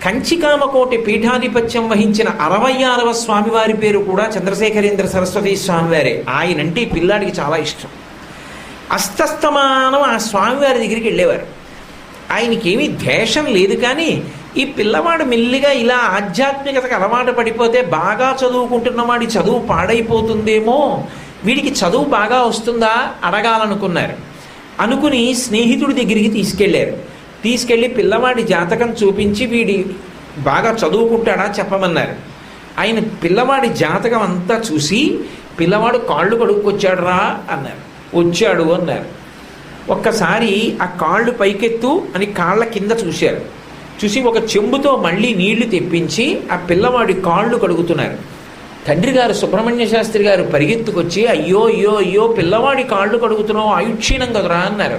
కంచికామకోటి పీఠాధిపత్యం వహించిన 66వ స్వామివారి పేరు కూడా చంద్రశేఖరేంద్ర సరస్వతి స్వామివారే. ఆయనంటే ఈ పిల్లాడికి చాలా ఇష్టం. అస్తస్తమానం ఆ స్వామివారి దగ్గరికి వెళ్ళేవారు. ఆయనకేమీ ద్వేషం లేదు, కానీ ఈ పిల్లవాడు మెల్లిగా ఇలా ఆధ్యాత్మికతకు అలవాటు పడిపోతే బాగా చదువుకుంటున్నవాడి చదువు పాడైపోతుందేమో, వీడికి చదువు బాగా వస్తుందా అడగాలనుకున్నారు. అనుకుని స్నేహితుడి దగ్గరికి తీసుకెళ్ళి పిల్లవాడి జాతకం చూపించి వీడి బాగా చదువుకుంటాడా చెప్పమన్నారు. ఆయన పిల్లవాడి జాతకం అంతా చూసి పిల్లవాడు కాళ్ళు కడుక్కొచ్చాడు రా అన్నారు. వచ్చాడు అన్నారు. ఒక్కసారి ఆ కాళ్ళు పైకెత్తు అని కాళ్ళ కింద చూశారు. చూసి ఒక చెంబుతో మళ్ళీ నీళ్లు తెప్పించి ఆ పిల్లవాడి కాళ్ళు కడుగుతున్నారు. తండ్రి గారు సుబ్రహ్మణ్య శాస్త్రి గారు పరిగెత్తుకొచ్చి అయ్యో అయ్యో అయ్యో పిల్లవాడి కాళ్ళు కడుగుతున్నావు, ఆయుక్షీణం కదరా అన్నారు.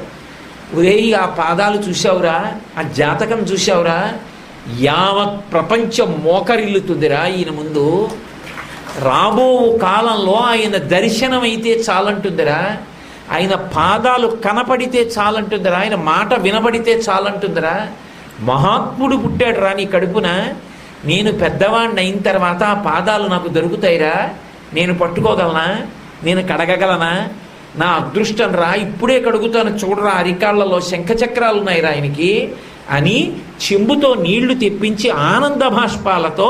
ఒరేయ్, ఆ పాదాలు చూసావురా, ఆ జాతకం చూసావురా, యావత్ ప్రపంచం మోకరిల్లుతుందిరా ఈయన ముందు. రాబో కాలంలో ఆయన దర్శనమైతే చాలంటుందిరా, ఆయన పాదాలు కనపడితే చాలంటుందిరా, ఆయన మాట వినబడితే చాలంటుందిరా. మహాత్ముడు పుట్టాడు రా నీ కడుపున. నేను పెద్దవాడిని అయిన తర్వాత ఆ పాదాలు నాకు దొరుకుతాయిరా, నేను పట్టుకోగలనా, నేను కడగగలనా, నా అదృష్టం రా, ఇప్పుడే కడుగుతాను చూడరా, అరికాళ్లలో శంఖచక్రాలు ఉన్నాయిరా ఆయనకి అని చెంబుతో నీళ్లు తెప్పించి ఆనంద భాష్పాలతో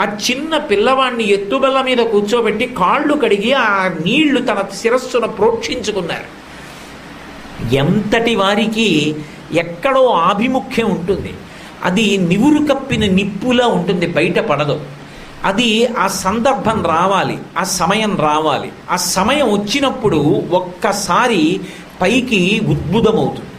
ఆ చిన్న పిల్లవాడిని ఎత్తుబల్ల మీద కూర్చోబెట్టి కాళ్ళు కడిగి ఆ నీళ్లు తన శిరస్సును ప్రోక్షించుకున్నారు. ఎంతటి వారికి ఎక్కడో ఆభిముఖ్యం ఉంటుంది, అది నివురు కప్పిన నిప్పులా ఉంటుంది, బయట పడదు. అది ఆ సందర్భం రావాలి, ఆ సమయం రావాలి. ఆ సమయం వచ్చినప్పుడు ఒక్కసారి పైకి ఉద్భుతమవుతుంది.